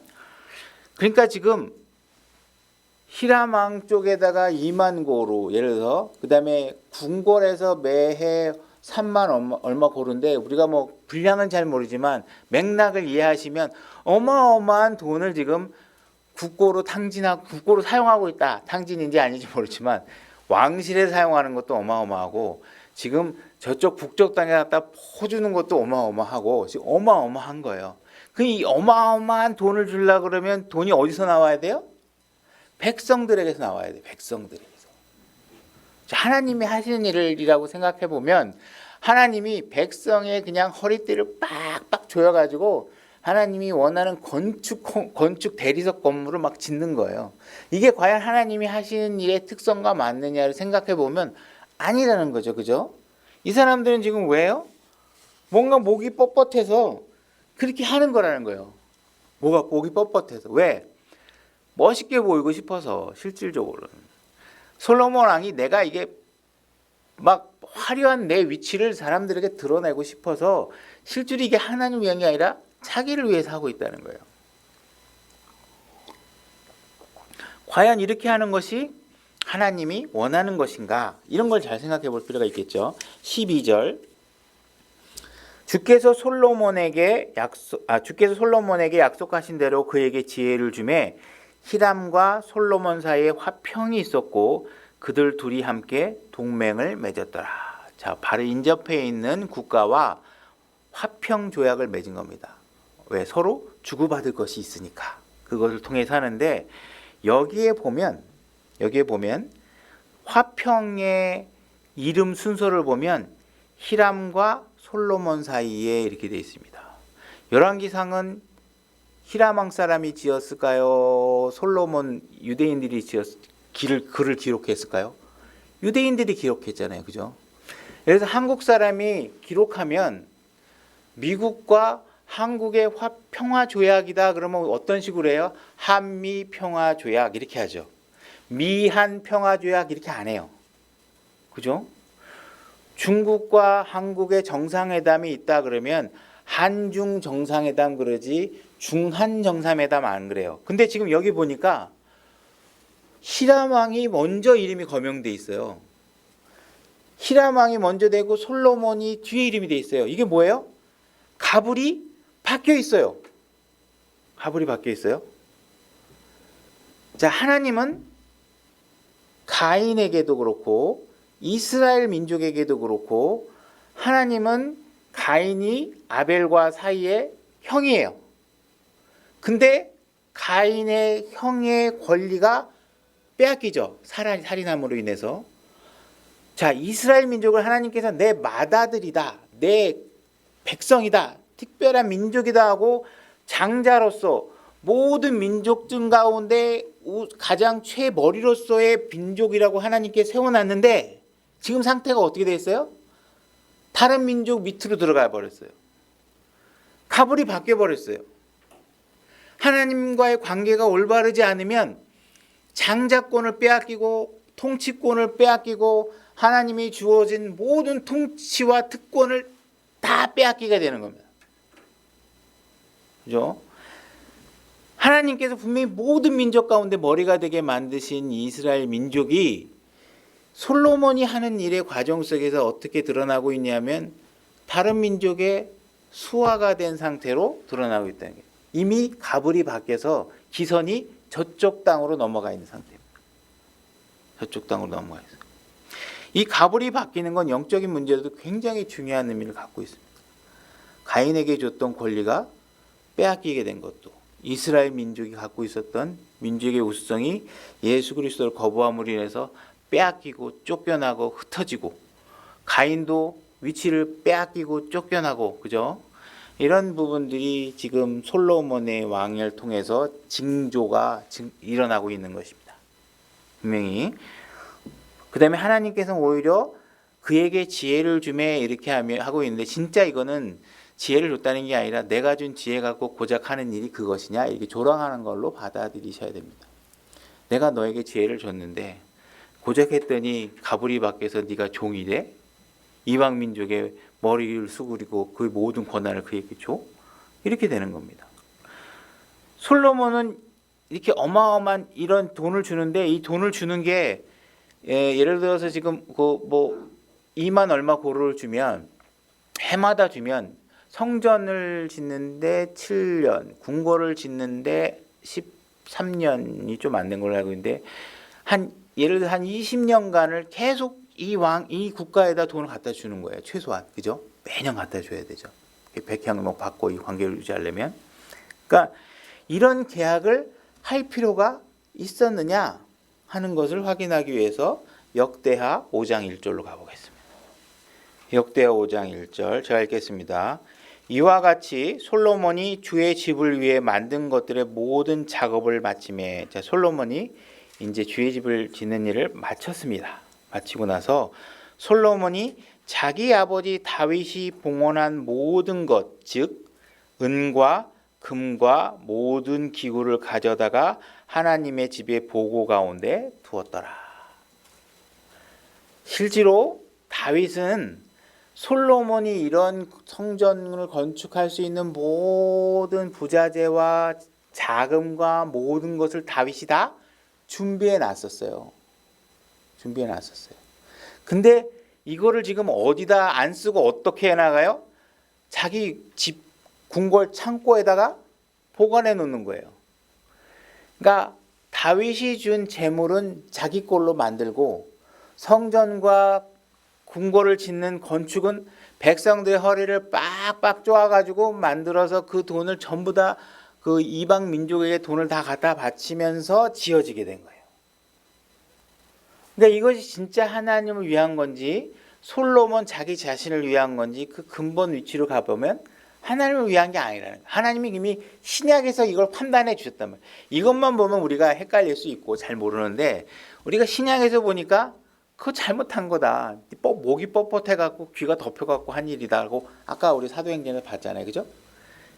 그러니까 지금 히람 왕 쪽에다가 2만 고루 예를 들어서 그다음에 궁궐에서 매해 3만 얼마 고루인데 우리가 뭐 분량은 잘 모르지만 맥락을 이해하시면 어마어마한 돈을 지금 국고로 탕진하고 국고로 사용하고 있다. 탕진인지 아닌지 모르지만 왕실에 사용하는 것도 어마어마하고 지금 저쪽 북쪽 땅에 갖다 퍼주는 것도 어마어마하고 지금 어마어마한 거예요. 그 이 어마어마한 돈을 주려고 그러면 돈이 어디서 나와야 돼요? 백성들에게서 나와야 돼요. 백성들에게서. 하나님이 하시는 일이라고 생각해 보면 하나님이 백성의 그냥 허리띠를 빡빡 조여가지고 하나님이 원하는 건축 대리석 건물을 막 짓는 거예요. 이게 과연 하나님이 하시는 일의 특성과 맞느냐를 생각해 보면 아니라는 거죠. 그죠? 이 사람들은 지금 왜요? 뭔가 목이 뻣뻣해서 그렇게 하는 거라는 거예요. 목이 뻣뻣해서. 왜? 멋있게 보이고 싶어서 실질적으로는. 솔로몬 왕이 내가 이게 막 화려한 내 위치를 사람들에게 드러내고 싶어서 실제로 이게 하나님 위한 게 아니라 자기를 위해서 하고 있다는 거예요. 과연 이렇게 하는 것이 하나님이 원하는 것인가? 이런 걸 잘 생각해 볼 필요가 있겠죠. 12절 주께서 솔로몬에게 약속하신 대로 그에게 지혜를 주매 히람과 솔로몬 사이에 화평이 있었고 그들 둘이 함께 동맹을 맺었더라. 자, 바로 인접해 있는 국가와 화평 조약을 맺은 겁니다. 왜? 서로 주고받을 것이 있으니까. 그것을 통해서 하는데 여기에 보면 화평의 이름 순서를 보면 히람과 솔로몬 사이에 이렇게 되어 있습니다. 열왕기상은 히람 왕 사람이 지었을까요? 솔로몬 유대인들이 글을 기록했을까요? 유대인들이 기록했잖아요. 그죠? 그래서 한국 사람이 기록하면 미국과 한국의 평화 조약이다 그러면 어떤 식으로 해요? 한미 평화 조약 이렇게 하죠. 미한 평화 조약 이렇게 안 해요. 그죠? 중국과 한국의 정상회담이 있다 그러면 한중 정상회담 그러지 중한 정상회담 안 그래요. 근데 지금 여기 보니까 히람 왕이 먼저 이름이 거명돼 있어요. 히람 왕이 먼저 되고 솔로몬이 뒤에 이름이 돼 있어요. 이게 뭐예요? 가불이 바뀌어 있어요. 가불이 바뀌어 있어요. 자, 하나님은 가인에게도 그렇고 이스라엘 민족에게도 그렇고 하나님은 가인이 아벨과 사이의 형이에요. 근데 가인의 형의 권리가 빼앗기죠. 살인함으로 인해서. 자, 이스라엘 민족을 하나님께서 내 맏아들이다. 내 백성이다. 특별한 민족이다 하고 장자로서 모든 민족중 가운데 가장 최머리로서의 민족이라고 하나님께 세워놨는데 지금 상태가 어떻게 됐어요? 다른 민족 밑으로 들어가 버렸어요. 가불이 바뀌어 버렸어요. 하나님과의 관계가 올바르지 않으면 장자권을 빼앗기고 통치권을 빼앗기고 하나님이 주어진 모든 통치와 특권을 다 빼앗기게 되는 겁니다. 그죠? 하나님께서 분명히 모든 민족 가운데 머리가 되게 만드신 이스라엘 민족이 솔로몬이 하는 일의 과정 속에서 어떻게 드러나고 있냐면 다른 민족의 수하가 된 상태로 드러나고 있다는 거예요. 이미 가불이 바뀌어서 기선이 저쪽 땅으로 넘어가 있는 상태입니다. 저쪽 땅으로 넘어가 있어요. 이 가불이 바뀌는 건 영적인 문제로도 굉장히 중요한 의미를 갖고 있습니다. 가인에게 줬던 권리가 빼앗기게 된 것도 이스라엘 민족이 갖고 있었던 민족의 우수성이 예수 그리스도를 거부함으로 인해서 빼앗기고 쫓겨나고 흩어지고 가인도 위치를 빼앗기고 쫓겨나고 그죠? 이런 부분들이 지금 솔로몬의 왕을 통해서 징조가 일어나고 있는 것입니다. 분명히. 그 다음에 하나님께서는 오히려 그에게 지혜를 주매 이렇게 하고 있는데 진짜 이거는 지혜를 줬다는 게 아니라 내가 준 지혜 갖고 고작 하는 일이 그것이냐 이렇게 조롱하는 걸로 받아들이셔야 됩니다. 내가 너에게 지혜를 줬는데 고작 했더니 가불이 밖에서 네가 종이 돼? 이방 민족의 머리를 수그리고 그 모든 권한을 그에게 줘? 이렇게 되는 겁니다. 솔로몬은 이렇게 어마어마한 이런 돈을 주는데 이 돈을 주는 게 예를 들어서 지금 그 뭐 2만 얼마 고로를 주면 해마다 주면 성전을 짓는데 7년, 궁궐을 짓는데 13년이 좀 안 된 걸로 알고 있는데 한 예를 들어 한 20년간을 계속 이 국가에다 돈을 갖다 주는 거예요. 최소한. 그죠? 매년 갖다 줘야 되죠. 백향목 받고 이 관계를 유지하려면. 그러니까 이런 계약을 할 필요가 있었느냐 하는 것을 확인하기 위해서 역대하 5장 1절로 가보겠습니다. 역대하 5장 1절 제가 읽겠습니다. 이와 같이 솔로몬이 주의 집을 위해 만든 것들의 모든 작업을 마침에 자, 솔로몬이 이제 주의 집을 짓는 일을 마쳤습니다. 마치고 나서 솔로몬이 자기 아버지 다윗이 봉헌한 모든 것, 즉 은과 금과 모든 기구를 가져다가 하나님의 집의 보고 가운데 두었더라. 실제로 다윗은 솔로몬이 이런 성전을 건축할 수 있는 모든 부자재와 자금과 모든 것을 다윗이 다 준비해 놨었어요. 준비해 놨었어요. 근데 이거를 지금 어디다 안 쓰고 어떻게 해나가요? 자기 집 궁궐 창고에다가 보관해 놓는 거예요. 그러니까 다윗이 준 재물은 자기 걸로 만들고 성전과 궁궐을 짓는 건축은 백성들의 허리를 빡빡 쪼아가지고 만들어서 그 돈을 전부 다 그 이방 민족에게 돈을 다 갖다 바치면서 지어지게 된 거예요. 그러니까 이것이 진짜 하나님을 위한 건지 솔로몬 자기 자신을 위한 건지 그 근본 위치로 가보면 하나님을 위한 게 아니라는 거예요. 하나님이 이미 신약에서 이걸 판단해 주셨단 말이에요. 이것만 보면 우리가 헷갈릴 수 있고 잘 모르는데 우리가 신약에서 보니까 그거 잘못한 거다. 목이 뻣뻣해갖고 귀가 덮여갖고 한 일이다라고 아까 우리 사도행전에 봤잖아요. 그죠?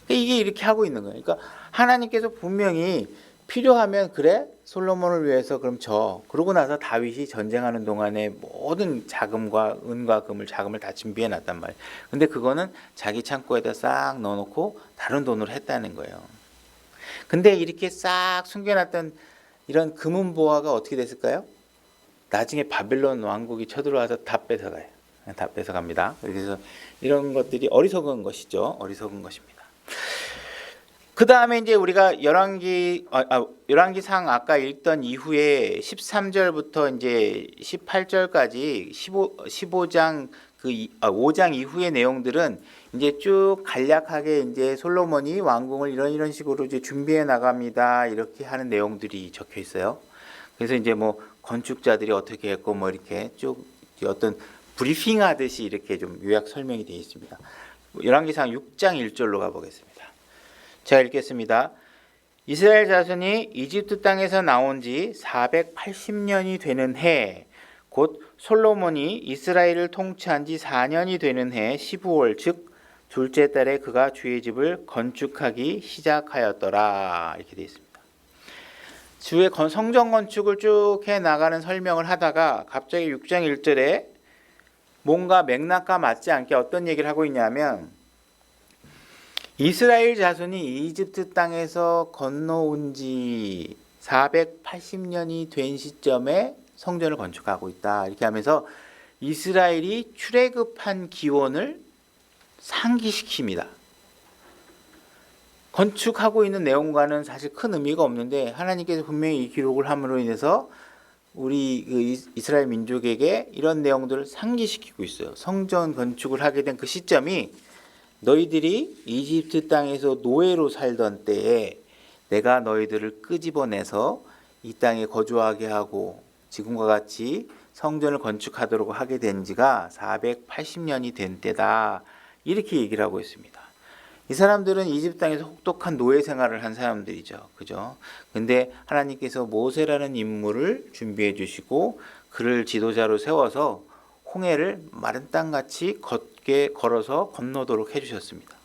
이게 이렇게 하고 있는 거예요. 그러니까 하나님께서 분명히 필요하면 그래 솔로몬을 위해서 그럼 그러고 나서 다윗이 전쟁하는 동안에 모든 자금과 은과 자금을 다 준비해 놨단 말이에요. 근데 그거는 자기 창고에다 싹 넣어놓고 다른 돈으로 했다는 거예요. 근데 이렇게 싹 숨겨놨던 이런 금은 보화가 어떻게 됐을까요? 나중에 바벨론 왕국이 쳐들어와서 다 뺏어가요. 다 뺏어갑니다. 그래서 이런 것들이 어리석은 것이죠. 어리석은 것입니다. 그 다음에 이제 우리가 열왕기상 아까 읽던 이후에 13절부터 이제 18절까지 15장 5장 이후의 내용들은 이제 쭉 간략하게 이제 솔로몬이 왕궁을 이런 식으로 이제 준비해 나갑니다. 이렇게 하는 내용들이 적혀 있어요. 그래서 이제 뭐 건축자들이 어떻게 했고 뭐 이렇게 쭉 어떤 브리핑 하듯이 이렇게 좀 요약 설명이 되어 있습니다. 열왕기상 6장 1절로 가보겠습니다. 제가 읽겠습니다. 이스라엘 자손이 이집트 땅에서 나온 지 480년이 되는 해, 곧 솔로몬이 이스라엘을 통치한 지 4년이 되는 해 15월 즉 둘째 달에 그가 주의 집을 건축하기 시작하였더라. 이렇게 되어 있습니다. 주의 성전 건축을 쭉 해나가는 설명을 하다가 갑자기 6장 1절에 뭔가 맥락과 맞지 않게 어떤 얘기를 하고 있냐면 이스라엘 자손이 이집트 땅에서 건너온 지 480년이 된 시점에 성전을 건축하고 있다. 이렇게 하면서 이스라엘이 출애굽한 기원을 상기시킵니다. 건축하고 있는 내용과는 사실 큰 의미가 없는데 하나님께서 분명히 이 기록을 함으로 인해서 우리 이스라엘 민족에게 이런 내용들을 상기시키고 있어요. 성전 건축을 하게 된 그 시점이 너희들이 이집트 땅에서 노예로 살던 때에 내가 너희들을 끄집어내서 이 땅에 거주하게 하고 지금과 같이 성전을 건축하도록 하게 된 지가 480년이 된 때다. 이렇게 얘기를 하고 있습니다. 이 사람들은 이집트 땅에서 혹독한 노예 생활을 한 사람들이죠. 그죠? 근데 하나님께서 모세라는 인물을 준비해 주시고 그를 지도자로 세워서 홍해를 마른 땅같이 걷게 걸어서 건너도록 해주셨습니다.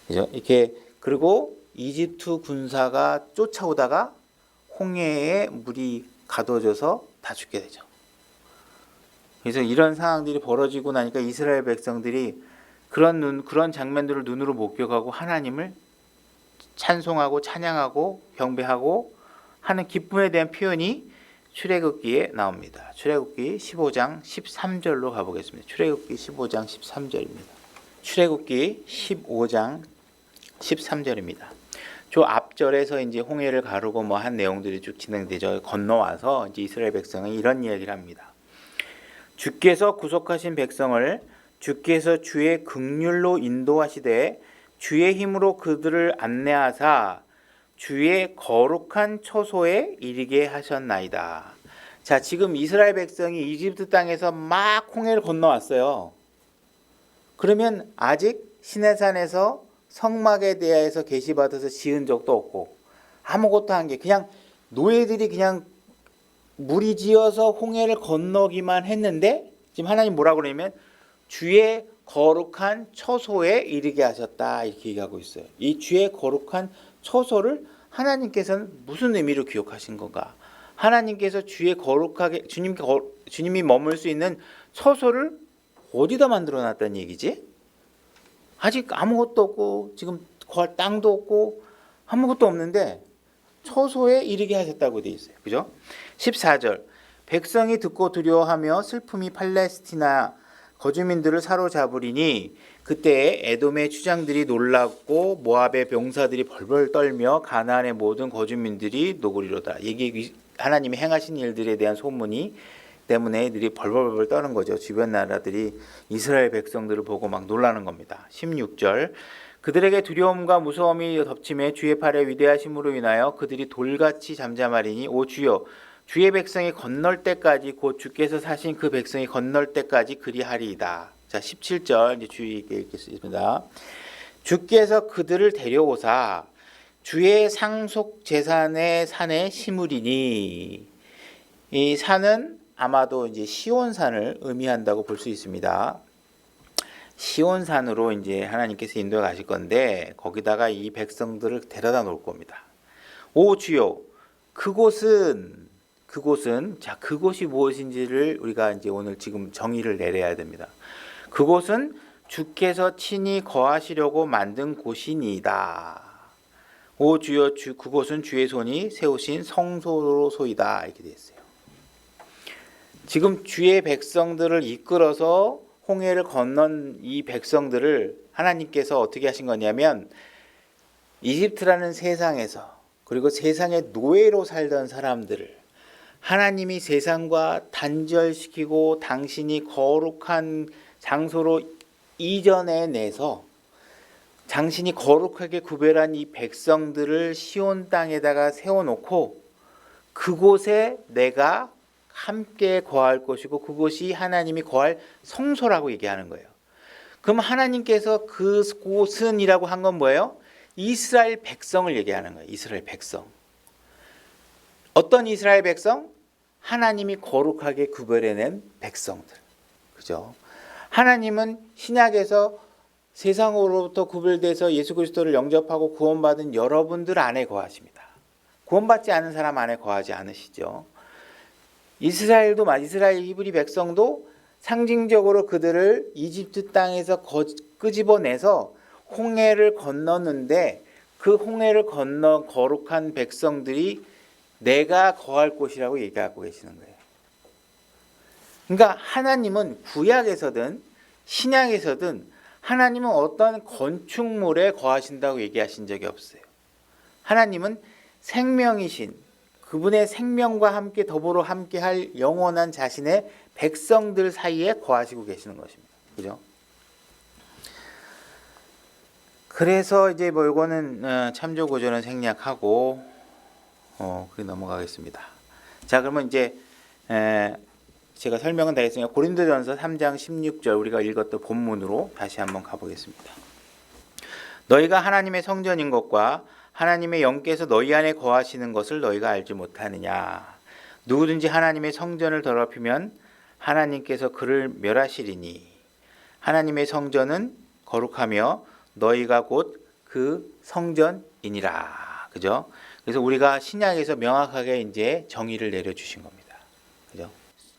그죠? 이렇게 그리고 이집트 군사가 쫓아오다가 홍해에 물이 가둬져서 다 죽게 되죠. 그래서 이런 상황들이 벌어지고 나니까 이스라엘 백성들이 그런 장면들을 눈으로 목격하고 하나님을 찬송하고 찬양하고 경배하고 하는 기쁨에 대한 표현이 출애굽기에 나옵니다. 출애굽기 15장 13절로 가보겠습니다. 출애굽기 15장 13절입니다. 출애굽기 15장 13절입니다. 저 앞절에서 이제 홍해를 가르고 뭐 한 내용들이 쭉 진행되죠. 건너와서 이제 이스라엘 백성은 이런 이야기를 합니다. 주께서 구속하신 백성을 주께서 주의 긍휼로 인도하시되 주의 힘으로 그들을 안내하사 주의 거룩한 처소에 이르게 하셨나이다. 자, 지금 이스라엘 백성이 이집트 땅에서 막 홍해를 건너왔어요. 그러면 아직 시내산에서 성막에 대해서 계시받아서 지은 적도 없고 아무것도 한 게 그냥 노예들이 그냥 무리지어서 홍해를 건너기만 했는데 지금 하나님 뭐라고 그러냐면 주의 거룩한 처소에 이르게 하셨다 이렇게 얘기하고 있어요. 이 주의 거룩한 처소를 하나님께서는 무슨 의미로 기억하신 건가? 하나님께서 주의 거룩하게 주님이 머물 수 있는 처소를 어디다 만들어 놨다는 얘기지? 아직 아무것도 없고 지금 거할 땅도 없고 아무것도 없는데 처소에 이르게 하셨다고 되어 있어요. 그죠? 14절 백성이 듣고 두려워하며 슬픔이 팔레스티나 거주민들을 사로잡으리니 그때 에돔의 추장들이 놀랐고 모압의 병사들이 벌벌 떨며 가나안의 모든 거주민들이 노구리로다. 이게 하나님이 행하신 일들에 대한 소문이 때문에 애들이 벌벌벌 떠는 거죠. 주변 나라들이 이스라엘 백성들을 보고 막 놀라는 겁니다. 16절 그들에게 두려움과 무서움이 덮침에 주의 팔의 위대하심으로 인하여 그들이 돌같이 잠잠하리니 오 주여 주의 백성이 건널 때까지 곧 주께서 사신 그 백성이 건널 때까지 그리하리이다. 자 17절 이제 주의 있게 읽겠습니다. 주께서 그들을 데려오사 주의 상속 재산의 산에 심으리니 이 산은 아마도 이제 시온산을 의미한다고 볼 수 있습니다. 시온산으로 이제 하나님께서 인도해 가실 건데 거기다가 이 백성들을 데려다 놓을 겁니다. 오 주여 그곳이 무엇인지를 우리가 이제 오늘 지금 정의를 내려야 됩니다. 그곳은 주께서 친히 거하시려고 만든 곳이니이다. 오 주여 그곳은 주의 손이 세우신 성소로소이다 이렇게 되어 있어요. 지금 주의 백성들을 이끌어서 홍해를 건넌 이 백성들을 하나님께서 어떻게 하신 거냐면 이집트라는 세상에서 그리고 세상의 노예로 살던 사람들을 하나님이 세상과 단절시키고 당신이 거룩한 장소로 이전해 내서 당신이 거룩하게 구별한 이 백성들을 시온 땅에다가 세워놓고 그곳에 내가 함께 거할 것이고 그곳이 하나님이 거할 성소라고 얘기하는 거예요. 그럼 하나님께서 그곳은이라고 한 건 뭐예요? 이스라엘 백성을 얘기하는 거예요. 이스라엘 백성. 어떤 이스라엘 백성? 하나님이 거룩하게 구별해낸 백성들. 그죠? 하나님은 신약에서 세상으로부터 구별돼서 예수 그리스도를 영접하고 구원받은 여러분들 안에 거하십니다. 구원받지 않은 사람 안에 거하지 않으시죠. 이스라엘 히브리 백성도 상징적으로 그들을 이집트 땅에서 끄집어내서 홍해를 건넜는데 그 홍해를 건너 거룩한 백성들이 내가 거할 곳이라고 얘기하고 계시는 거예요. 그러니까 하나님은 구약에서든 신약에서든 하나님은 어떤 건축물에 거하신다고 얘기하신 적이 없어요. 하나님은 생명이신 그분의 생명과 함께 더불어 함께할 영원한 자신의 백성들 사이에 거하시고 계시는 것입니다. 그죠? 그래서 이제 뭐 이거는 참조 구조는 생략하고 그래 넘어가겠습니다. 자, 그러면 이제 제가 설명은 다 했으니까 고린도전서 3장 16절 우리가 읽었던 본문으로 다시 한번 가보겠습니다. 너희가 하나님의 성전인 것과 하나님의 영께서 너희 안에 거하시는 것을 너희가 알지 못하느냐. 누구든지 하나님의 성전을 더럽히면 하나님께서 그를 멸하시리니 하나님의 성전은 거룩하며 너희가 곧 그 성전이니라. 그죠? 그래서 우리가 신약에서 명확하게 이제 정의를 내려주신 겁니다. 그죠?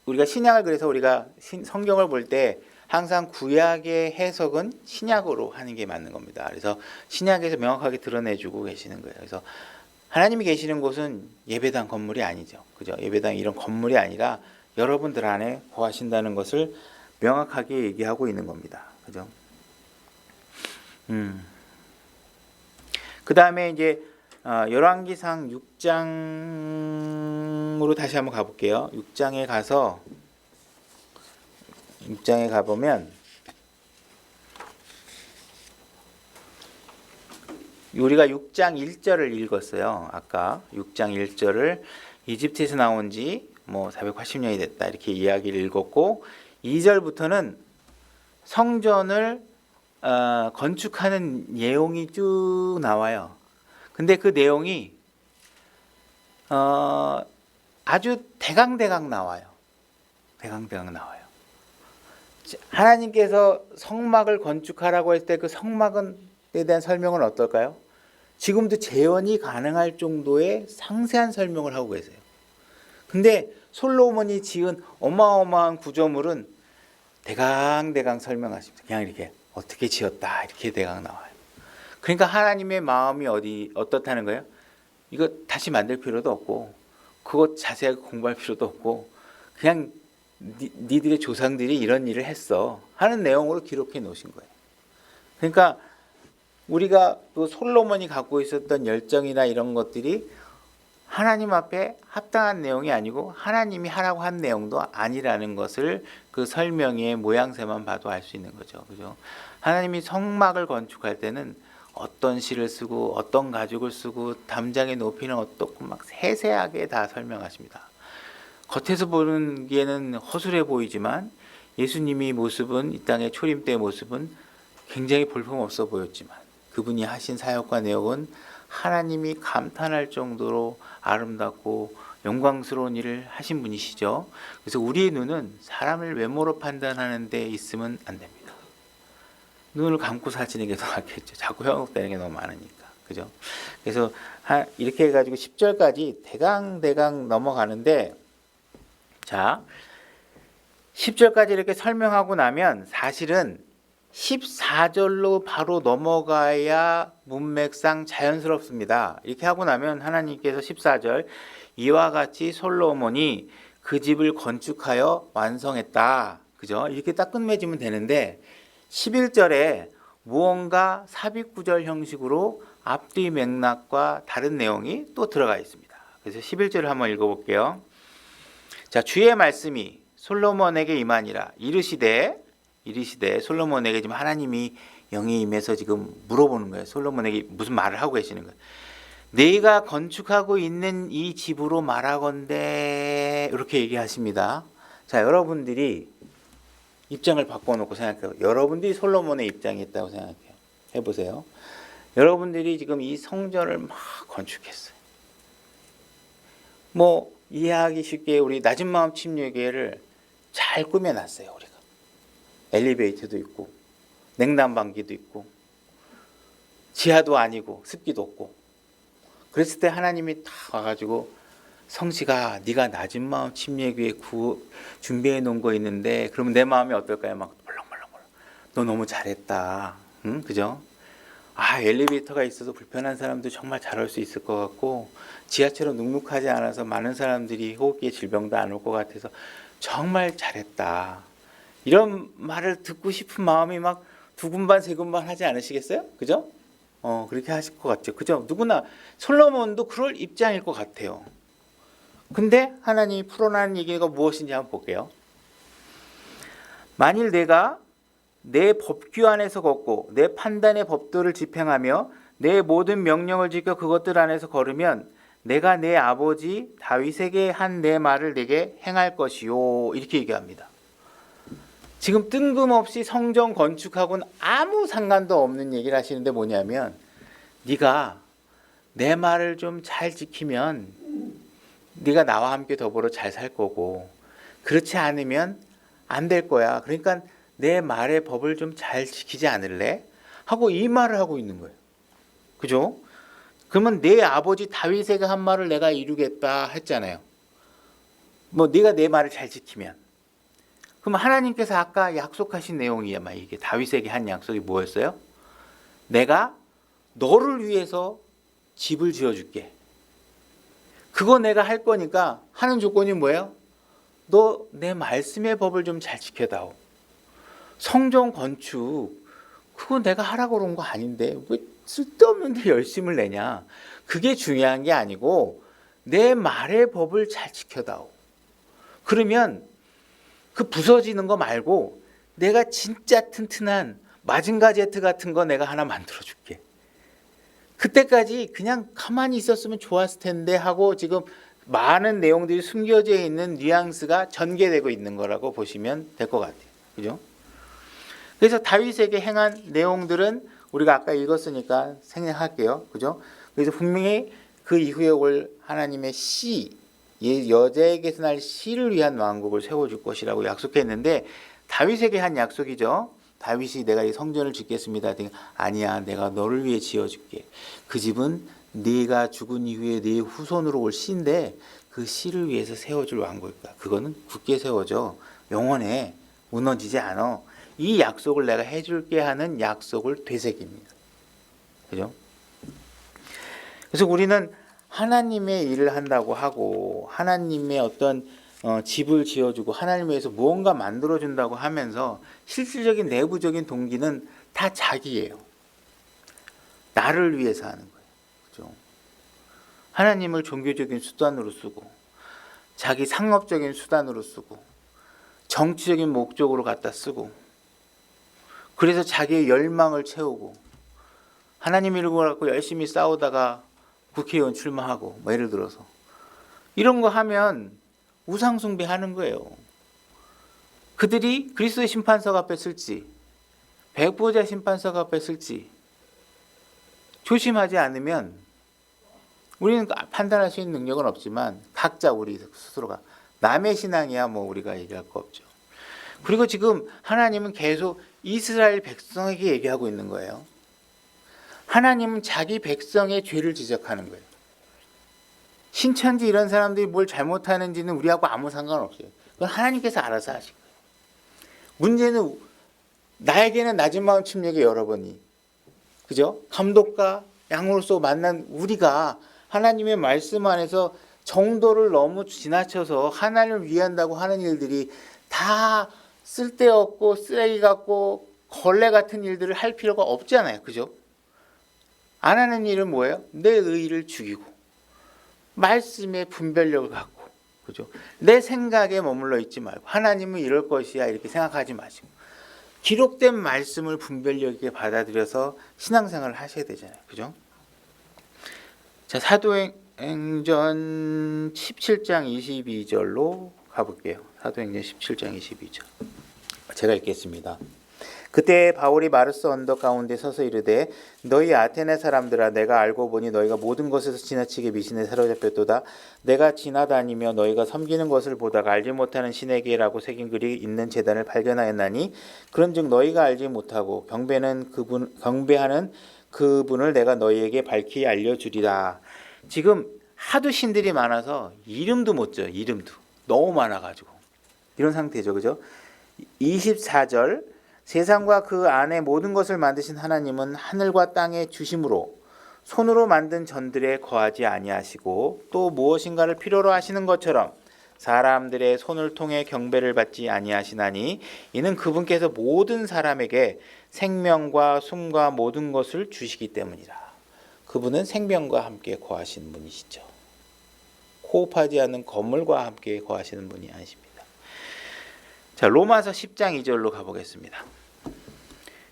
우리가 신약을 그래서 우리가 성경을 볼 때 항상 구약의 해석은 신약으로 하는 게 맞는 겁니다. 그래서 신약에서 명확하게 드러내주고 계시는 거예요. 그래서 하나님이 계시는 곳은 예배당 건물이 아니죠. 그죠? 예배당 이런 건물이 아니라 여러분들 안에 거하신다는 것을 명확하게 얘기하고 있는 겁니다. 그죠? 그 다음에 이제 열왕기상 6장으로 다시 한번 가볼게요. 6장에 가보면 우리가 6장 1절을 읽었어요. 아까 6장 1절을 이집트에서 나온 지 뭐 480년이 됐다 이렇게 이야기를 읽었고 2절부터는 성전을 건축하는 내용이 쭉 나와요. 근데 그 내용이 아주 대강대강 나와요. 대강대강 나와요. 하나님께서 성막을 건축하라고 할 때 그 성막에 대한 설명은 어떨까요? 지금도 재현이 가능할 정도의 상세한 설명을 하고 계세요. 근데 솔로몬이 지은 어마어마한 구조물은 대강대강 설명하십니다. 그냥 이렇게 어떻게 지었다 이렇게 대강 나와요. 그러니까 하나님의 마음이 어떻다는 거예요? 이거 다시 만들 필요도 없고 그것 자세하게 공부할 필요도 없고 그냥 니들의 조상들이 이런 일을 했어 하는 내용으로 기록해 놓으신 거예요. 그러니까 우리가 또 솔로몬이 갖고 있었던 열정이나 이런 것들이 하나님 앞에 합당한 내용이 아니고 하나님이 하라고 한 내용도 아니라는 것을 그 설명의 모양새만 봐도 알 수 있는 거죠. 그죠? 하나님이 성막을 건축할 때는 어떤 실을 쓰고 어떤 가죽을 쓰고 담장의 높이는 어떻고 막 세세하게 다 설명하십니다. 겉에서 보기에는 허술해 보이지만 예수님의 모습은 이 땅의 초림 때의 모습은 굉장히 볼품없어 보였지만 그분이 하신 사역과 내용은 하나님이 감탄할 정도로 아름답고 영광스러운 일을 하신 분이시죠. 그래서 우리의 눈은 사람을 외모로 판단하는 데 있으면 안 됩니다. 눈을 감고 사시는 게 더 낫겠죠. 자꾸 현혹되는 게 너무 많으니까. 그죠? 그래서 이렇게 해가지고 10절까지 대강 넘어가는데 자 10절까지 이렇게 설명하고 나면 사실은 14절로 바로 넘어가야 문맥상 자연스럽습니다. 이렇게 하고 나면 하나님께서 14절 이와 같이 솔로몬이 그 집을 건축하여 완성했다. 그죠? 이렇게 딱 끝맺으면 되는데 11절에 무언가 삽입구절 형식으로 앞뒤 맥락과 다른 내용이 또 들어가 있습니다. 그래서 11절을 한번 읽어볼게요. 자, 주의 말씀이 솔로몬에게 임하니라. 이르시되 솔로몬에게 지금 하나님이 영이 임해서 지금 물어보는 거예요. 솔로몬에게 무슨 말을 하고 계시는 거예요. 네가 건축하고 있는 이 집으로 말하건대 이렇게 얘기하십니다. 자, 여러분들이 입장을 바꿔놓고 생각해요. 여러분들이 솔로몬의 입장이 있다고 생각해요. 해보세요. 여러분들이 지금 이 성전을 막 건축했어요. 뭐 이해하기 쉽게 우리 낮은 마음 침례교회를 잘 꾸며놨어요. 우리가 엘리베이터도 있고 냉난방기도 있고 지하도 아니고 습기도 없고 그랬을 때 하나님이 다 와가지고 성시가 네가 낮은 마음 침례교회 준비해 놓은 거 있는데 그러면 내 마음이 어떨까요? 막 벌렁벌렁 너 너무 잘했다. 응? 그죠? 엘리베이터가 있어서 불편한 사람도 정말 잘 올 수 있을 것 같고 지하철은 눅눅하지 않아서 많은 사람들이 호흡기에 질병도 안 올 것 같아서 정말 잘했다. 이런 말을 듣고 싶은 마음이 막 두근반 세근반 하지 않으시겠어요? 그죠? 그렇게 하실 것 같죠. 그죠? 누구나 솔로몬도 그럴 입장일 것 같아요. 근데 하나님이 풀어나는 얘기가 무엇인지 한번 볼게요. 만일 내가 내 법규 안에서 걷고 내 판단의 법도를 집행하며 내 모든 명령을 지켜 그것들 안에서 걸으면 내가 내 아버지 다윗에게 한 내 말을 내게 행할 것이요. 이렇게 얘기합니다. 지금 뜬금없이 성전 건축하고는 아무 상관도 없는 얘기를 하시는데 뭐냐면 네가 내 말을 좀 잘 지키면 네가 나와 함께 더불어 잘 살 거고 그렇지 않으면 안 될 거야. 그러니까 내 말의 법을 좀 잘 지키지 않을래? 하고 이 말을 하고 있는 거예요. 그죠? 그러면 내 아버지 다윗에게 한 말을 내가 이루겠다 했잖아요. 뭐 네가 내 말을 잘 지키면 그럼 하나님께서 아까 약속하신 내용이야. 이게 다윗에게 한 약속이 뭐였어요? 내가 너를 위해서 집을 지어줄게. 그거 내가 할 거니까 하는 조건이 뭐예요? 너 내 말씀의 법을 좀 잘 지켜다오. 성전 건축 그거 내가 하라고 그런 거 아닌데 왜 쓸데없는 데 열심을 내냐. 그게 중요한 게 아니고 내 말의 법을 잘 지켜다오. 그러면 그 부서지는 거 말고 내가 진짜 튼튼한 마징가 제트 같은 거 내가 하나 만들어줄게. 그때까지 그냥 가만히 있었으면 좋았을 텐데 하고 지금 많은 내용들이 숨겨져 있는 뉘앙스가 전개되고 있는 거라고 보시면 될 것 같아요. 그죠? 그래서 다윗에게 행한 내용들은 우리가 아까 읽었으니까 생략할게요. 그죠? 그래서 분명히 그 이후에 올 하나님의 씨, 여자에게서 날 씨를 위한 왕국을 세워줄 것이라고 약속했는데 다윗에게 한 약속이죠. 다윗이 내가 이 성전을 짓겠습니다. 아니야, 내가 너를 위해 지어줄게. 그 집은 네가 죽은 이후에 네 후손으로 올 씨인데 그 씨를 위해서 세워줄 왕국일 거야. 그거는 굳게 세워져. 영원해. 무너지지 않아. 이 약속을 내가 해줄게 하는 약속을 되새깁니다. 그죠? 그래서 우리는 하나님의 일을 한다고 하고 하나님의 어떤 집을 지어주고 하나님을 위해서 무언가 만들어준다고 하면서 실질적인 내부적인 동기는 다 자기예요. 나를 위해서 하는 거예요. 그죠? 하나님을 종교적인 수단으로 쓰고 자기 상업적인 수단으로 쓰고 정치적인 목적으로 갖다 쓰고 그래서 자기의 열망을 채우고 하나님 이름을 갖고 열심히 싸우다가 국회의원 출마하고 예를 들어서 이런 거 하면 우상숭배하는 거예요. 그들이 그리스도의 심판석 앞에 쓸지 백보자 심판석 앞에 쓸지 조심하지 않으면 우리는 판단할 수 있는 능력은 없지만 각자 우리 스스로가 남의 신앙이야 우리가 얘기할 거 없죠. 그리고 지금 하나님은 계속 이스라엘 백성에게 얘기하고 있는 거예요. 하나님은 자기 백성의 죄를 지적하는 거예요. 신천지 이런 사람들이 뭘 잘못하는지는 우리하고 아무 상관없어요. 그건 하나님께서 알아서 하신 거예요. 문제는 나에게는 낮은 마음 침략이 여러 번이 그죠? 감독과 양으로서 만난 우리가 하나님의 말씀 안에서 정도를 너무 지나쳐서 하나님을 위한다고 하는 일들이 다 쓸데없고 쓰레기 같고 걸레 같은 일들을 할 필요가 없잖아요. 그죠? 안 하는 일은 뭐예요? 내 의의를 죽이고 말씀의 분별력을 갖고 그죠? 내 생각에 머물러 있지 말고 하나님은 이럴 것이야 이렇게 생각하지 마시고 기록된 말씀을 분별력 있게 받아들여서 신앙생활을 하셔야 되잖아요. 그죠? 자, 사도행전 17장 22절로 가볼게요. 사도행전 17장 22절. 제가 읽겠습니다. 그때 바울이 마르스 언덕 가운데 서서 이르되 너희 아테네 사람들아 내가 알고 보니 너희가 모든 것에서 지나치게 미신에 사로잡혔도다. 내가 지나다니며 너희가 섬기는 것을 보다가 알지 못하는 신에게라고 새긴 글이 있는 제단을 발견하였나니 그런즉 너희가 알지 못하고 경배하는 그분을 내가 너희에게 밝히 알려주리라. 지금 하도 신들이 많아서 이름도 못 줘. 이름도 너무 많아가지고 이런 상태죠. 그죠? 24절 세상과 그 안에 모든 것을 만드신 하나님은 하늘과 땅의 주심으로 손으로 만든 전들에 거하지 아니하시고 또 무엇인가를 필요로 하시는 것처럼 사람들의 손을 통해 경배를 받지 아니하시나니 이는 그분께서 모든 사람에게 생명과 숨과 모든 것을 주시기 때문이라. 그분은 생명과 함께 거하시는 분이시죠. 호흡하지 않는 건물과 함께 거하시는 분이 아니십니다. 자, 로마서 10장 2절로 가보겠습니다.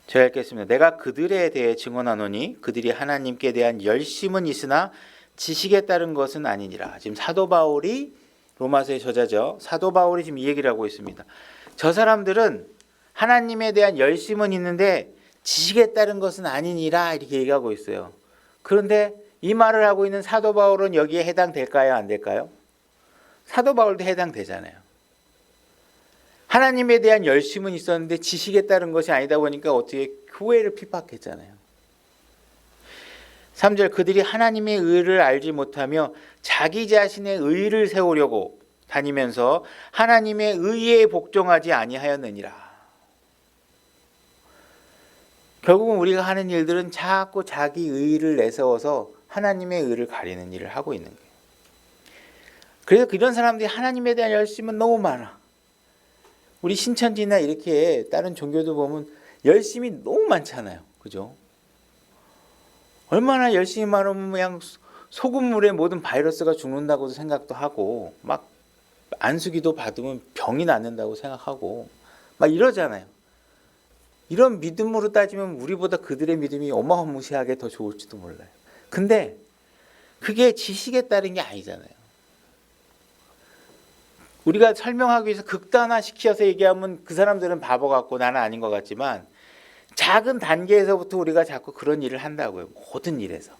제가 읽겠습니다. 내가 그들에 대해 증언하노니 그들이 하나님께 대한 열심은 있으나 지식에 따른 것은 아니니라. 지금 사도 바울이 로마서의 저자죠. 사도 바울이 지금 이 얘기를 하고 있습니다. 저 사람들은 하나님에 대한 열심은 있는데 지식에 따른 것은 아니니라 이렇게 얘기하고 있어요. 그런데 이 말을 하고 있는 사도 바울은 여기에 해당될까요? 안 될까요? 사도 바울도 해당되잖아요. 하나님에 대한 열심은 있었는데 지식에 따른 것이 아니다 보니까 어떻게 교회를 핍박했잖아요. 3절 그들이 하나님의 의를 알지 못하며 자기 자신의 의를 세우려고 다니면서 하나님의 의에 복종하지 아니하였느니라. 결국은 우리가 하는 일들은 자꾸 자기 의를 내세워서 하나님의 의를 가리는 일을 하고 있는 거예요. 그래서 이런 사람들이 하나님에 대한 열심은 너무 많아. 우리 신천지나 이렇게 다른 종교도 보면 열심이 너무 많잖아요. 그죠? 얼마나 열심히 많으면 그냥 소금물에 모든 바이러스가 죽는다고도 생각도 하고 막 안수기도 받으면 병이 낫는다고 생각하고 막 이러잖아요. 이런 믿음으로 따지면 우리보다 그들의 믿음이 어마어마하게 더 좋을지도 몰라요. 근데 그게 지식에 따른 게 아니잖아요. 우리가 설명하기 위해서 극단화시켜서 얘기하면 그 사람들은 바보 같고 나는 아닌 것 같지만 작은 단계에서부터 우리가 자꾸 그런 일을 한다고요. 모든 일에서.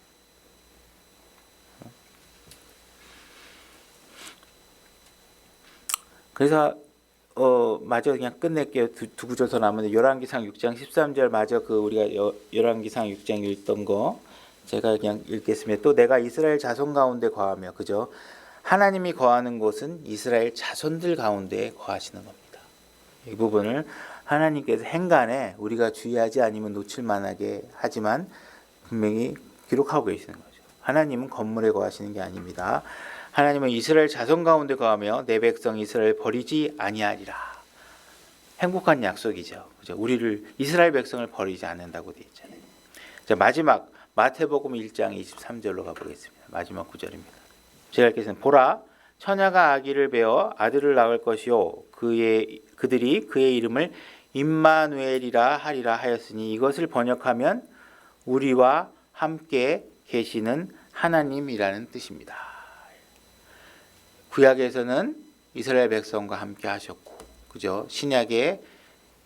그래서 마저 그냥 끝낼게요. 두 구절 더 남았는데 열왕기상 6장 13절 마저 그 우리가 열왕기상 6장 읽던 거 제가 그냥 읽겠습니다. 또 내가 이스라엘 자손 가운데 거하며 그죠? 하나님이 거하는 곳은 이스라엘 자손들 가운데 거하시는 겁니다. 이 부분을 하나님께서 행간에 우리가 주의하지 않으면 놓칠 만하게 하지만 분명히 기록하고 계시는 거죠. 하나님은 건물에 거하시는 게 아닙니다. 하나님은 이스라엘 자손 가운데 거하며 내 백성 이스라엘 버리지 아니하리라. 행복한 약속이죠. 그죠? 우리를 이스라엘 백성을 버리지 않는다고 되어 있잖아요. 자, 마지막 마태복음 1장 23절로 가보겠습니다. 마지막 구절입니다. 제가 읽겠습니다. 보라, 처녀가 아기를 베어 아들을 낳을 것이요 그들이 그의 이름을 임마누엘이라 하리라 하였으니 이것을 번역하면 우리와 함께 계시는 하나님이라는 뜻입니다. 구약에서는 이스라엘 백성과 함께 하셨고, 그죠? 신약에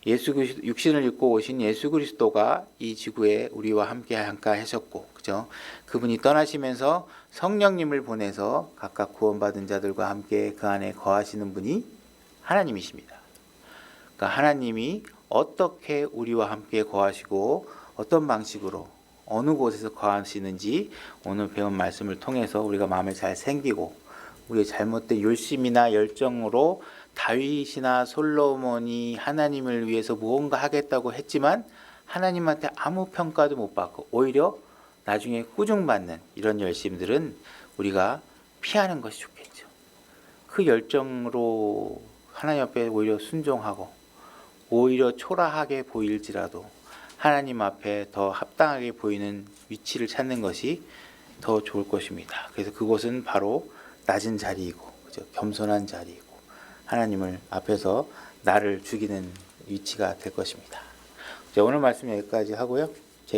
육신을 입고 오신 예수 그리스도가 이 지구에 우리와 함께 하셨고, 그죠? 그분이 떠나시면서 성령님을 보내서 각각 구원받은 자들과 함께 그 안에 거하시는 분이 하나님이십니다. 그러니까 하나님이 어떻게 우리와 함께 거하시고 어떤 방식으로 어느 곳에서 거하시는지 오늘 배운 말씀을 통해서 우리가 마음에 잘 생기고 우리의 잘못된 열심이나 열정으로 다윗이나 솔로몬이 하나님을 위해서 무언가 하겠다고 했지만 하나님한테 아무 평가도 못 받고 오히려 나중에 꾸중받는 이런 열심들은 우리가 피하는 것이 좋겠죠. 그 열정으로 하나님 앞에 오히려 순종하고 오히려 초라하게 보일지라도 하나님 앞에 더 합당하게 보이는 위치를 찾는 것이 더 좋을 것입니다. 그래서 그곳은 바로 낮은 자리이고 그죠? 겸손한 자리이고 하나님을 앞에서 나를 죽이는 위치가 될 것입니다. 자, 오늘 말씀 여기까지 하고요.